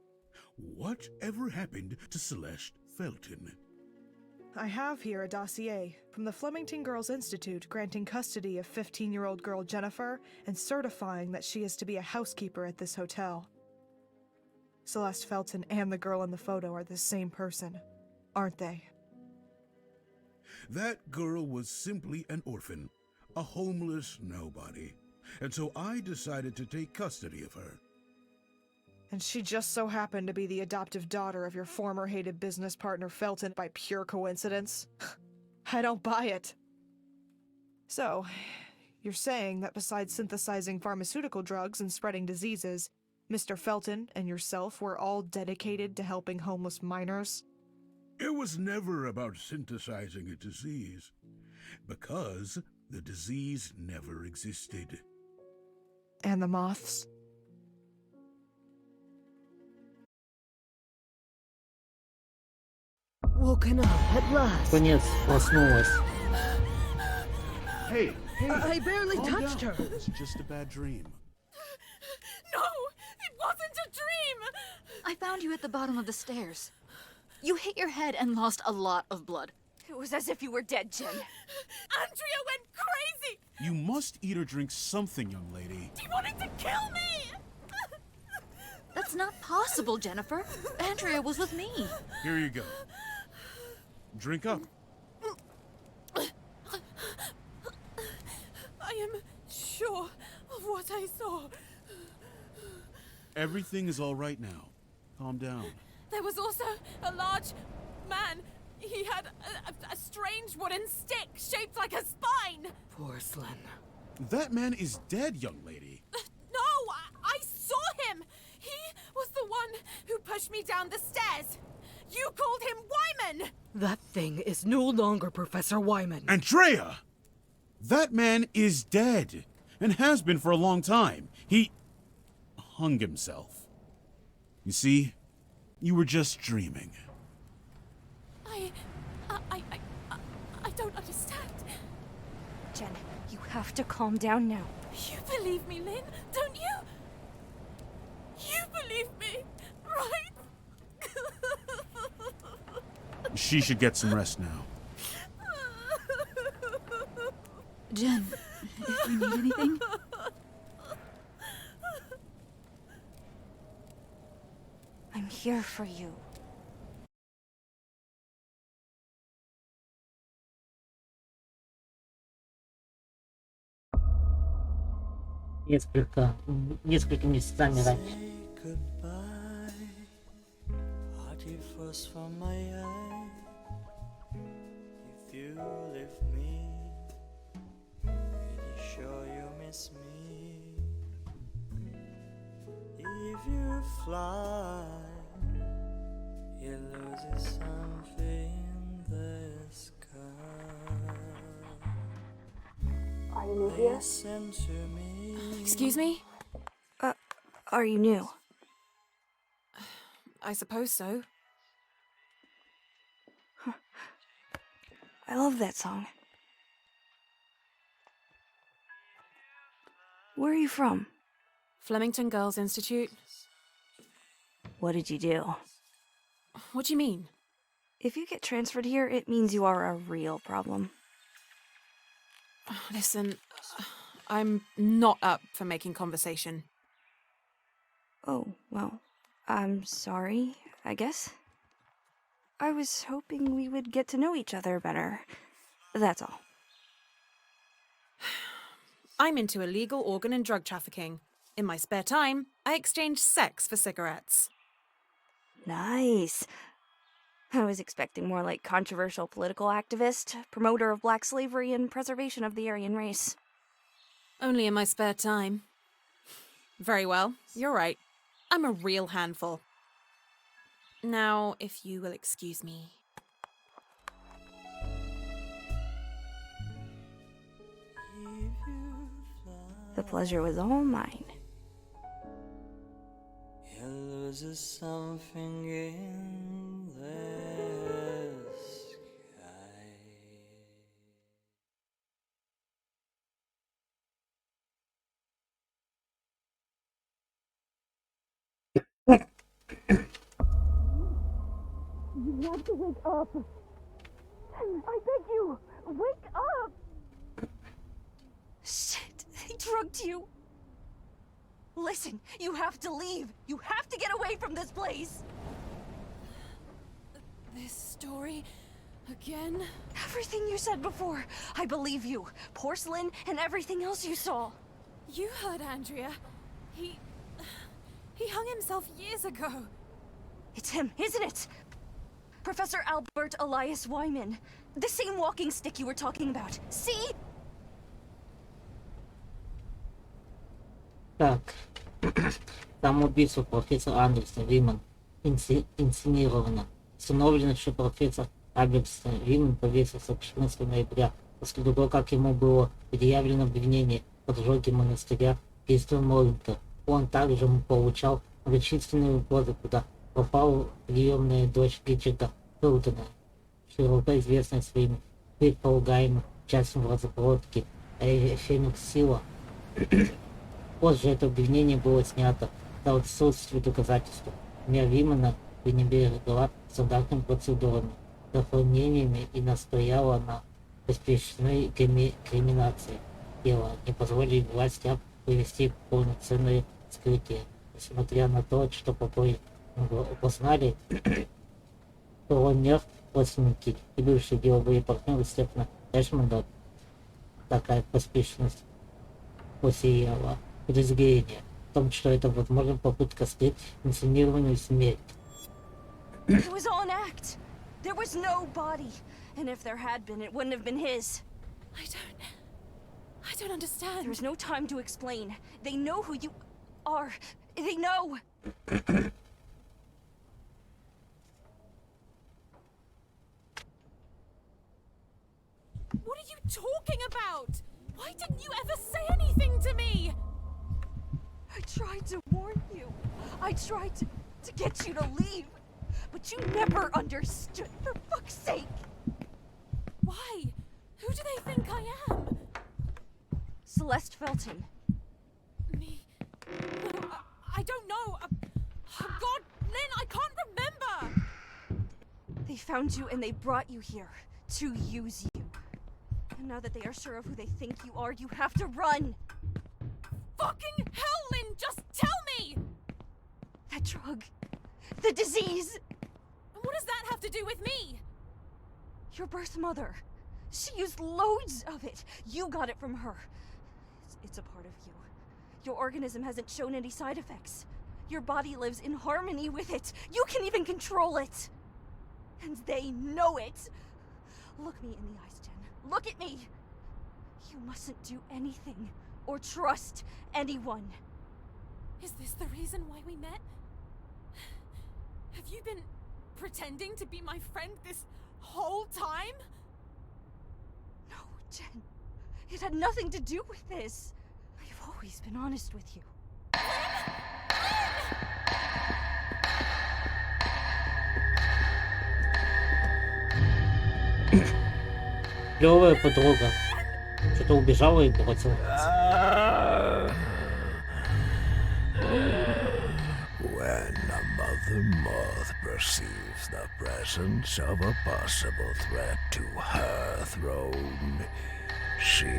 Whatever happened to Celeste Felton? I have here a dossier from the Flemington Girls Institute granting custody of 15-year-old girl Jennifer and certifying that she is to be a housekeeper at this hotel. Celeste Felton and the girl in the photo are the same person, aren't they? That girl was simply an orphan, a homeless nobody, and so I decided to take custody of her. And she just so happened to be the adoptive daughter of your former hated business partner Felton by pure coincidence? I don't buy it. So, you're saying that besides synthesizing pharmaceutical drugs and spreading diseases, Mr. Felton and yourself were all dedicated to helping homeless minors? It was never about synthesizing a disease, because the disease never existed. And the moths? Woken up at last. Конец, проснулась. Hey, I barely touched her. It's just a bad dream. No! It wasn't a dream! I found you at the bottom of the stairs. You hit your head and lost a lot of blood. It was as if you were dead, Jen. Andrea went crazy! You must eat or drink something, young lady. He wanted to kill me! That's not possible, Jennifer. Andrea was with me. Here you go. Drink up. I am sure of what I saw. Everything is all right now. Calm down. There was also a large man. He He had a strange wooden stick shaped like a spine. Porcelain. That man is dead, young lady. No, I saw him. He was the one who pushed me down the stairs. You called him Wyman. That thing is no longer Professor Wyman. Andrea! That man is dead, and has been for a long time. He hung himself. You see, you were just dreaming. I don't understand. Jen, you have to calm down now. You believe me, Lynn, don't you? You believe me, right? She should get some rest now. Jen, if you need anything? I'm here for you. Несколькими месяцами раньше. Party first from my eye. If you leave me, pretty sure you miss me. If you fly, you lose something in the sky. Are you here? Listen to me. Excuse me? Are you new? I suppose so. I love that song. Where are you from? Flemington Girls Institute. What did you do? What do you mean? If you get transferred here, it means you are a real problem. Listen, I'm not up for making conversation. Oh, well, I'm sorry, I guess. I was hoping we would get to know each other better. That's all. I'm into illegal organ and drug trafficking. In my spare time, I exchange sex for cigarettes. Nice. I was expecting more like controversial political activist, promoter of black slavery and preservation of the Aryan race. Only in my spare time. Very well, you're right. I'm a real handful. Now, if you will excuse me. The pleasure was all mine. You lose something in the sky. You have to wake up. I beg you, wake up. Shit, they drugged you. Listen, you have to leave. You have to get away from this place. This story again? Everything you said before, I believe you. Porcelain and everything else you saw. You heard Andrea. He hung himself years ago. It's him, isn't it? Professor Albert Elias Wyman. The same walking stick you were talking about. See? Так. Самоубийство профессора Андерса Виман инсценировано. Установлено, что профессор Андерса Виман повесился 14 ноября, после того, как ему было предъявлено обвинение в поджоге монастыря Кристо-Моринта. Он также получал многочисленные угрозы, куда попала приемная дочь Ричарда Филтона, широко известная своим предполагаемым участием в разработке Феникс Сила. Позже это обвинение было снято за отсутствие доказательств. Семья Вимана пренебрегла стандартными процедурами, захоронениями и настояла на поспешной криминации тела, не позволили властям провести полноценное вскрытие. Несмотря на то, что покой опознали, что он мертв, родственники и бывшие деловые партнеры Стефана Эшмонда, такая поспешность посеяла подозрение в том, что это, возможно, попытка скрыть инсценированную смерть. It was all an act. There was no body. And if there had been, it wouldn't have been his. I don't understand. There's no time to explain. They know who you are. They know. What are you talking about? Why didn't you ever say anything to me? I tried to warn you. I tried to get you to leave. But you never understood, for fuck's sake. Why? Who do they think I am? Celeste Felton. Me? Well, I don't know. Oh God, Lynn, I can't remember! They found you and they brought you here to use you. And now that they are sure of who they think you are, you have to run! Fucking hell, Lynn, just tell me! That drug. The disease! And what does that have to do with me? Your birth mother. She used loads of it. You got it from her. It's a part of you. Your organism hasn't shown any side effects. Your body lives in harmony with it. You can even control it. And they know it. Look me in the eyes, Jen. Look at me. You mustn't do anything or trust anyone. Is this the reason why we met? Have you been pretending to be my friend this whole time? No, Jen. It had nothing to do with this. I've always been honest with you. Клёвая подруга. Что-то убежала и бросила. When a mother moth perceives the presence of a possible threat to her throne, she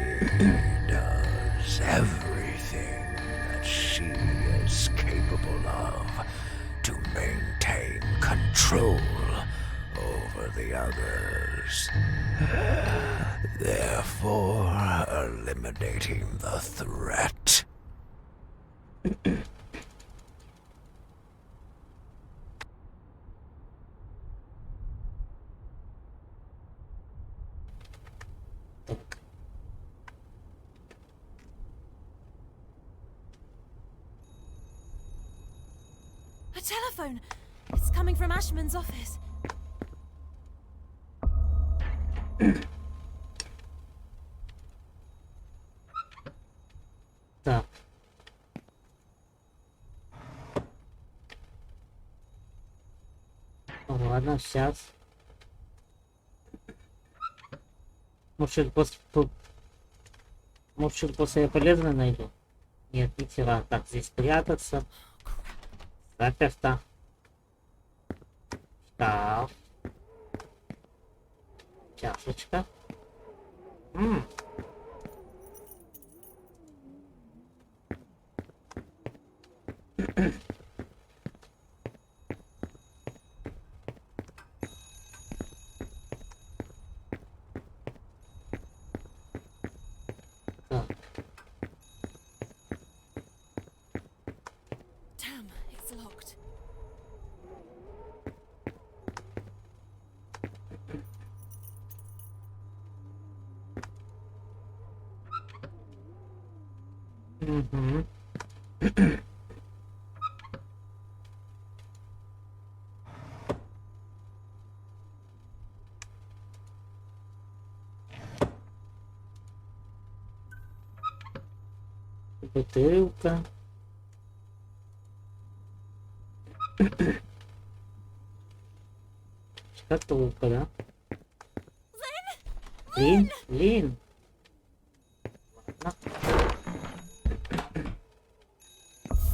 does everything that she is capable of to maintain control over the others, therefore eliminating the threat. A telephone! It's coming from Ashman's office. Так. Ладно, сейчас. Может, после я полезно найду? Нет, не тира. Так, здесь прятаться. Заперто. Так. Чашечка. Damn, it's locked. Бутылка. Шкатулка, да? Лин? Лин? Ладно.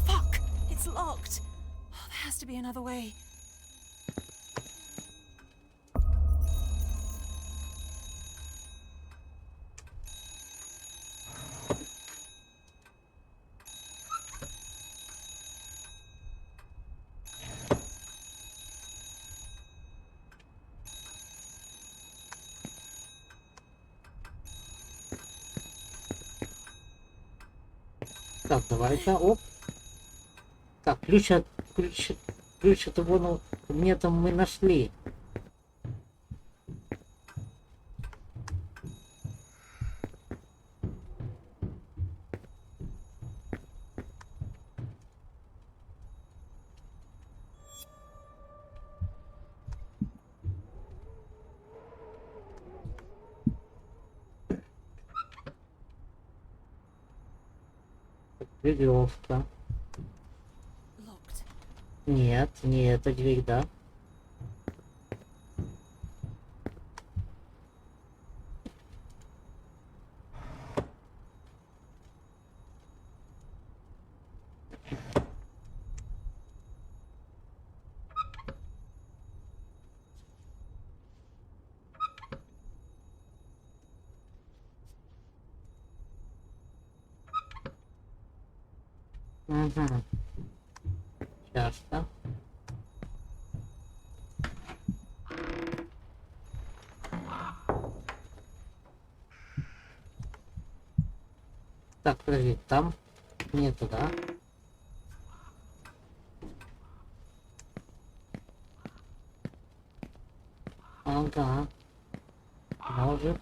Fuck! It's locked. Oh, there has to be another way. Так, давай-ка, оп. Так, ключ от его, ну, мне там мы нашли. Веревка. Нет, не эта дверь, да. Угу. Чашка. Так, подожди, там нету, да? Ага. Ножик.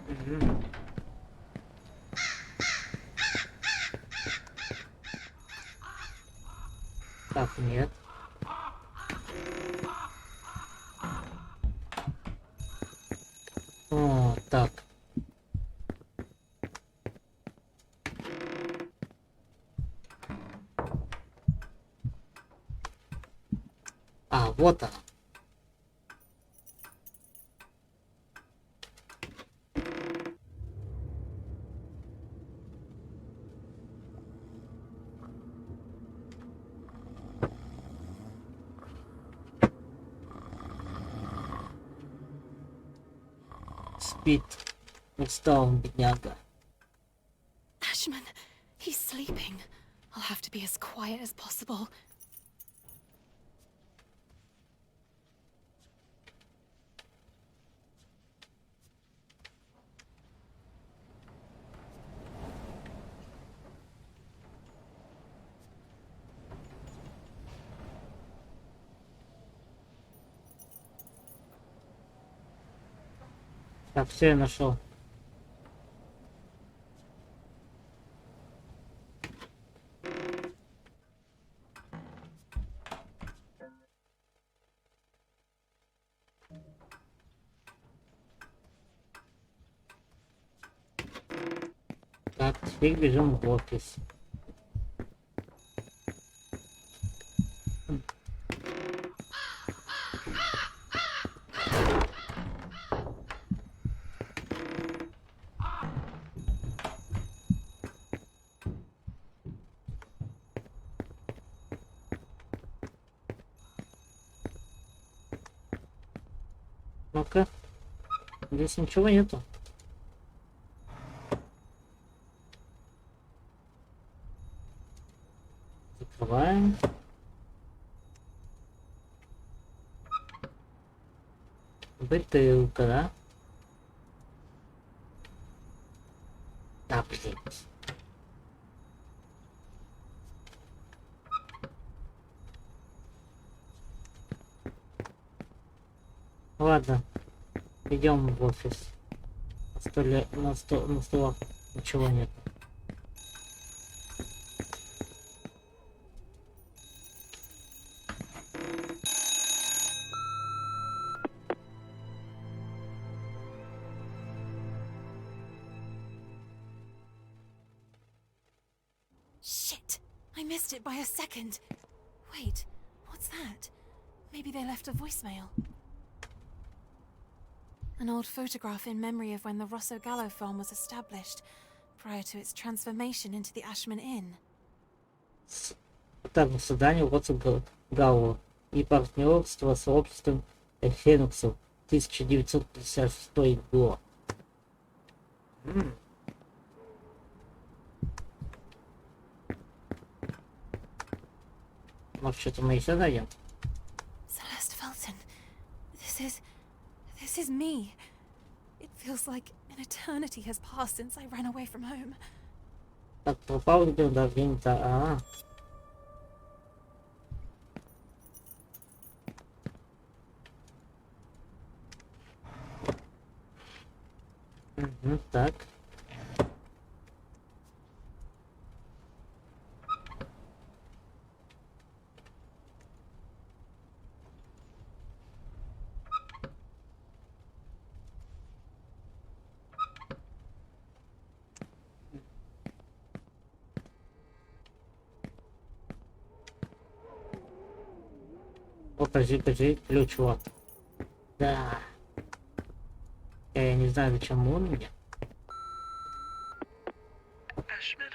Мгм. Так, нет. О, так. А, вот она. Спит. Устал он, бедняга. Ashman, he's sleeping. I'll have to be as quiet as possible. Так, все, я нашел. Так, теперь бежим в офис. Ну-ка. Здесь ничего нету. Закрываем. Бутылка, да? Да, блин. Ладно. Идем в офис. На столах ничего нет. Shit! I missed it by a second. Wait, what's that? Maybe they left a voicemail. An old photograph in memory of when the Rosso Gallo farm was established, prior to its transformation into the Ashman Inn. Так, заседание Роца Галло и партнерство с обществом Фениксов 1956 год. Может, что-то мы еще найдем? Celeste Felton. This is me. It feels like an eternity has passed since I ran away from home. Так, пропал где-то, да, где-то, так. покажи, ключ вот. Да. Я не знаю, зачем он мне. Ashman?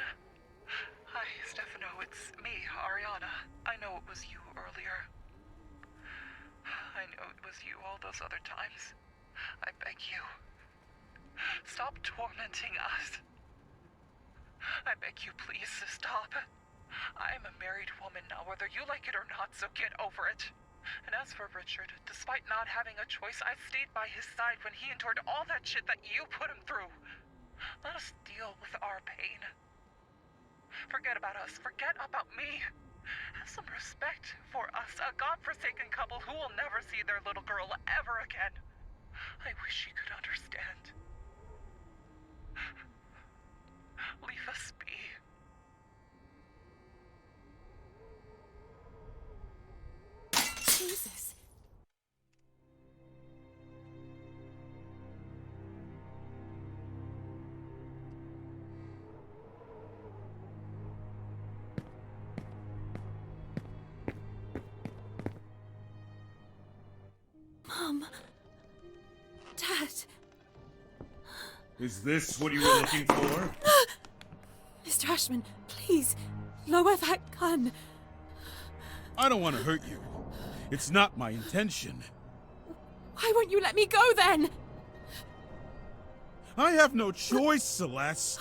Hi, Stefano. It's me, Ariana. I know it was you earlier. I know it was you all those other times. I beg you. Stop tormenting us. I beg you, please, stop. I am a married woman now, whether you like it or not, so get over it. And as for Richard, despite not having a choice, I stayed by his side when he endured all that shit that you put him through. Let us deal with our pain. Forget about us. Forget about me. Have some respect for us, a godforsaken couple who will never see their little girl ever again. I wish you could understand. Leave us be. Jesus. Mom. Dad. Is this what you were looking for? Mr. Ashman, please, lower that gun. I don't want to hurt you. It's not my intention. Why won't you let me go then? I have no choice, Celeste.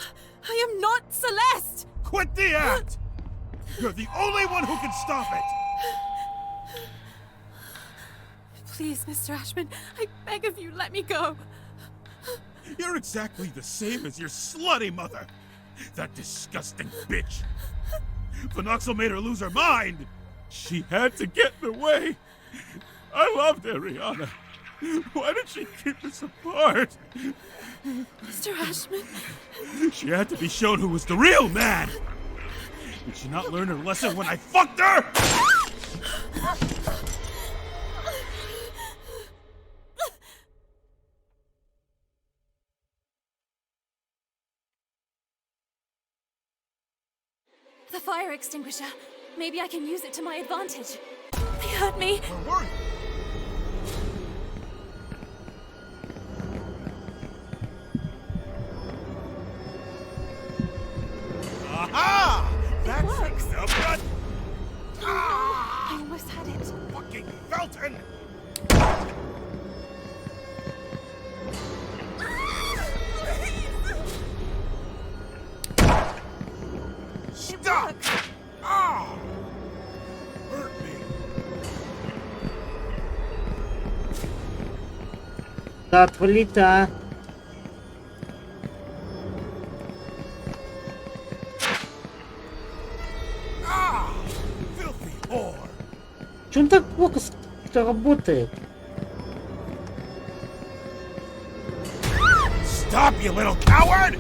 I am not Celeste! Quit the act! You're the only one who can stop it! Please, Mr. Ashman, I beg of you, let me go. You're exactly the same as your slutty mother. That disgusting bitch. Phenoxyl made her lose her mind. She had to get in the way. I loved Ariana. Why did she keep us apart? Mr. Ashman. She had to be shown who was the real man. Did she not learn her lesson when I fucked her? The fire extinguisher. Maybe I can use it to my advantage. They hurt me. Where were you? Aha! That's works. the blood. I almost had it. Fucking Felton! Stop! Ah! Hurt me. Да отвали-то. Ah! Filthy whore! Чё он так плохо работает? Stop, you little coward!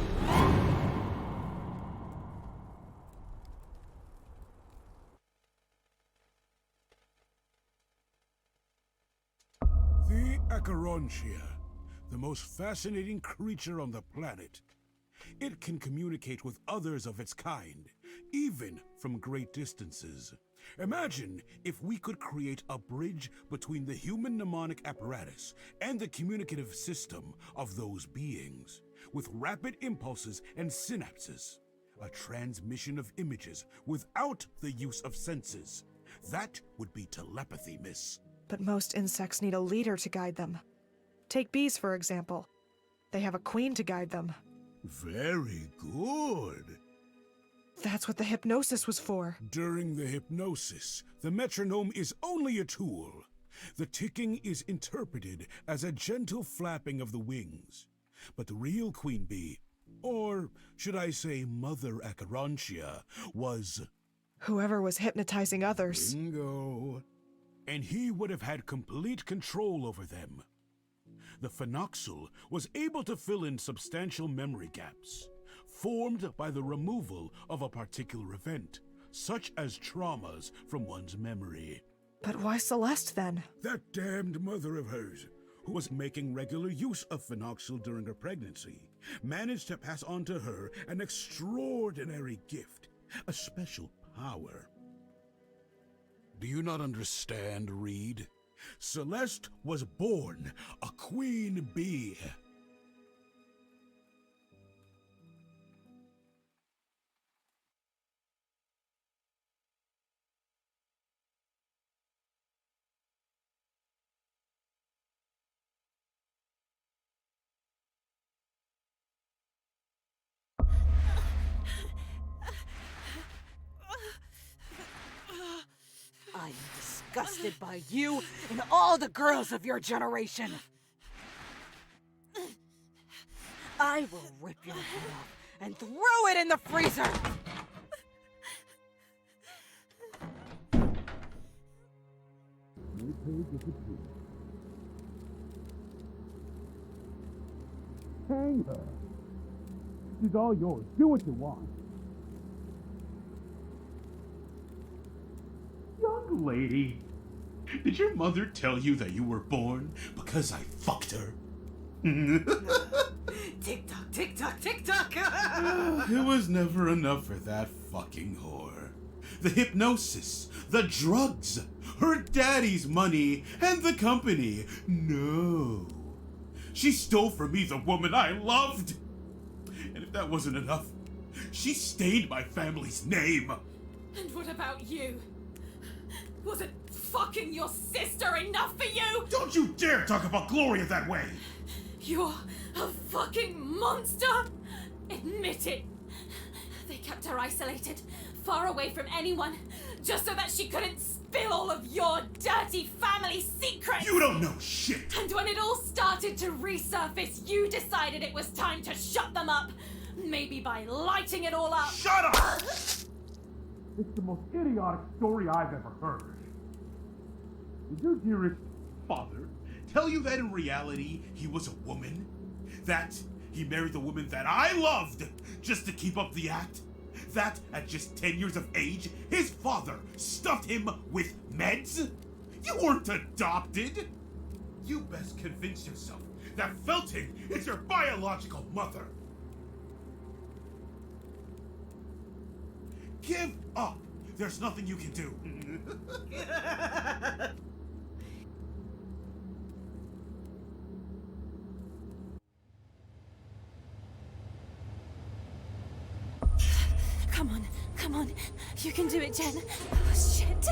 The Acherontia, the most fascinating creature on the planet. It can communicate with others of its kind, even from great distances. Imagine if we could create a bridge between the human mnemonic apparatus and the communicative system of those beings, with rapid impulses and synapses. A transmission of images without the use of senses. That would be telepathy, miss. But most insects need a leader to guide them. Take bees, for example. They have a queen to guide them. Very good. That's what the hypnosis was for. During the hypnosis, the metronome is only a tool. The ticking is interpreted as a gentle flapping of the wings. But the real queen bee, or should I say Mother Acherontia, was... whoever was hypnotizing others. Bingo. And he would have had complete control over them. The phenoxyl was able to fill in substantial memory gaps, formed by the removal of a particular event, such as traumas from one's memory. But why Celeste, then? That damned mother of hers, who was making regular use of phenoxyl during her pregnancy, managed to pass on to her an extraordinary gift, a special power. Do you not understand, Reed? Celeste was born a queen bee. I am disgusted by you and all the girls of your generation. I will rip your head off and throw it in the freezer. Hang her. She's all yours. Do what you want. Young lady, did your mother tell you that you were born because I fucked her? Tick tock, tick tock, tick tock. It was never enough for that fucking whore. The hypnosis, the drugs, her daddy's money, and the company. No. She stole from me the woman I loved. And if that wasn't enough, she stained my family's name. And what about you? Was it fucking your sister enough for you? Don't you dare talk about Gloria that way! You're a fucking monster! Admit it! They kept her isolated, far away from anyone, just so that she couldn't spill all of your dirty family secrets! You don't know shit! And when it all started to resurface, you decided it was time to shut them up! Maybe by lighting it all up! Shut up! It's the most idiotic story I've ever heard. Did your dearest father tell you that in reality he was a woman? That he married the woman that I loved just to keep up the act? That at just 10 years of age, his father stuffed him with meds? You weren't adopted! You best convince yourself that Felton is your biological mother. Give up! There's nothing you can do. Come on. You can do it, Jen. Oh, shit.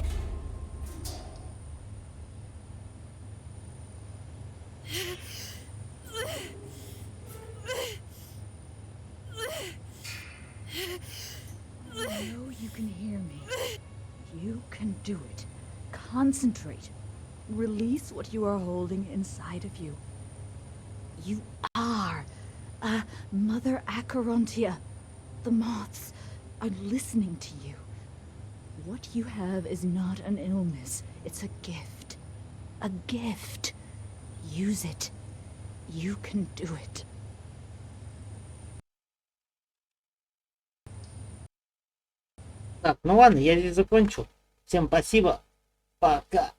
I know you can hear me. You can do it. Concentrate. Release what you are holding inside of you. You are a Mother Acherontia. The moths are listening to you. What you have is not an illness. It's a gift. A gift. Use it. You can do it. Так, ну ладно, я здесь закончу. Всем спасибо. Пока.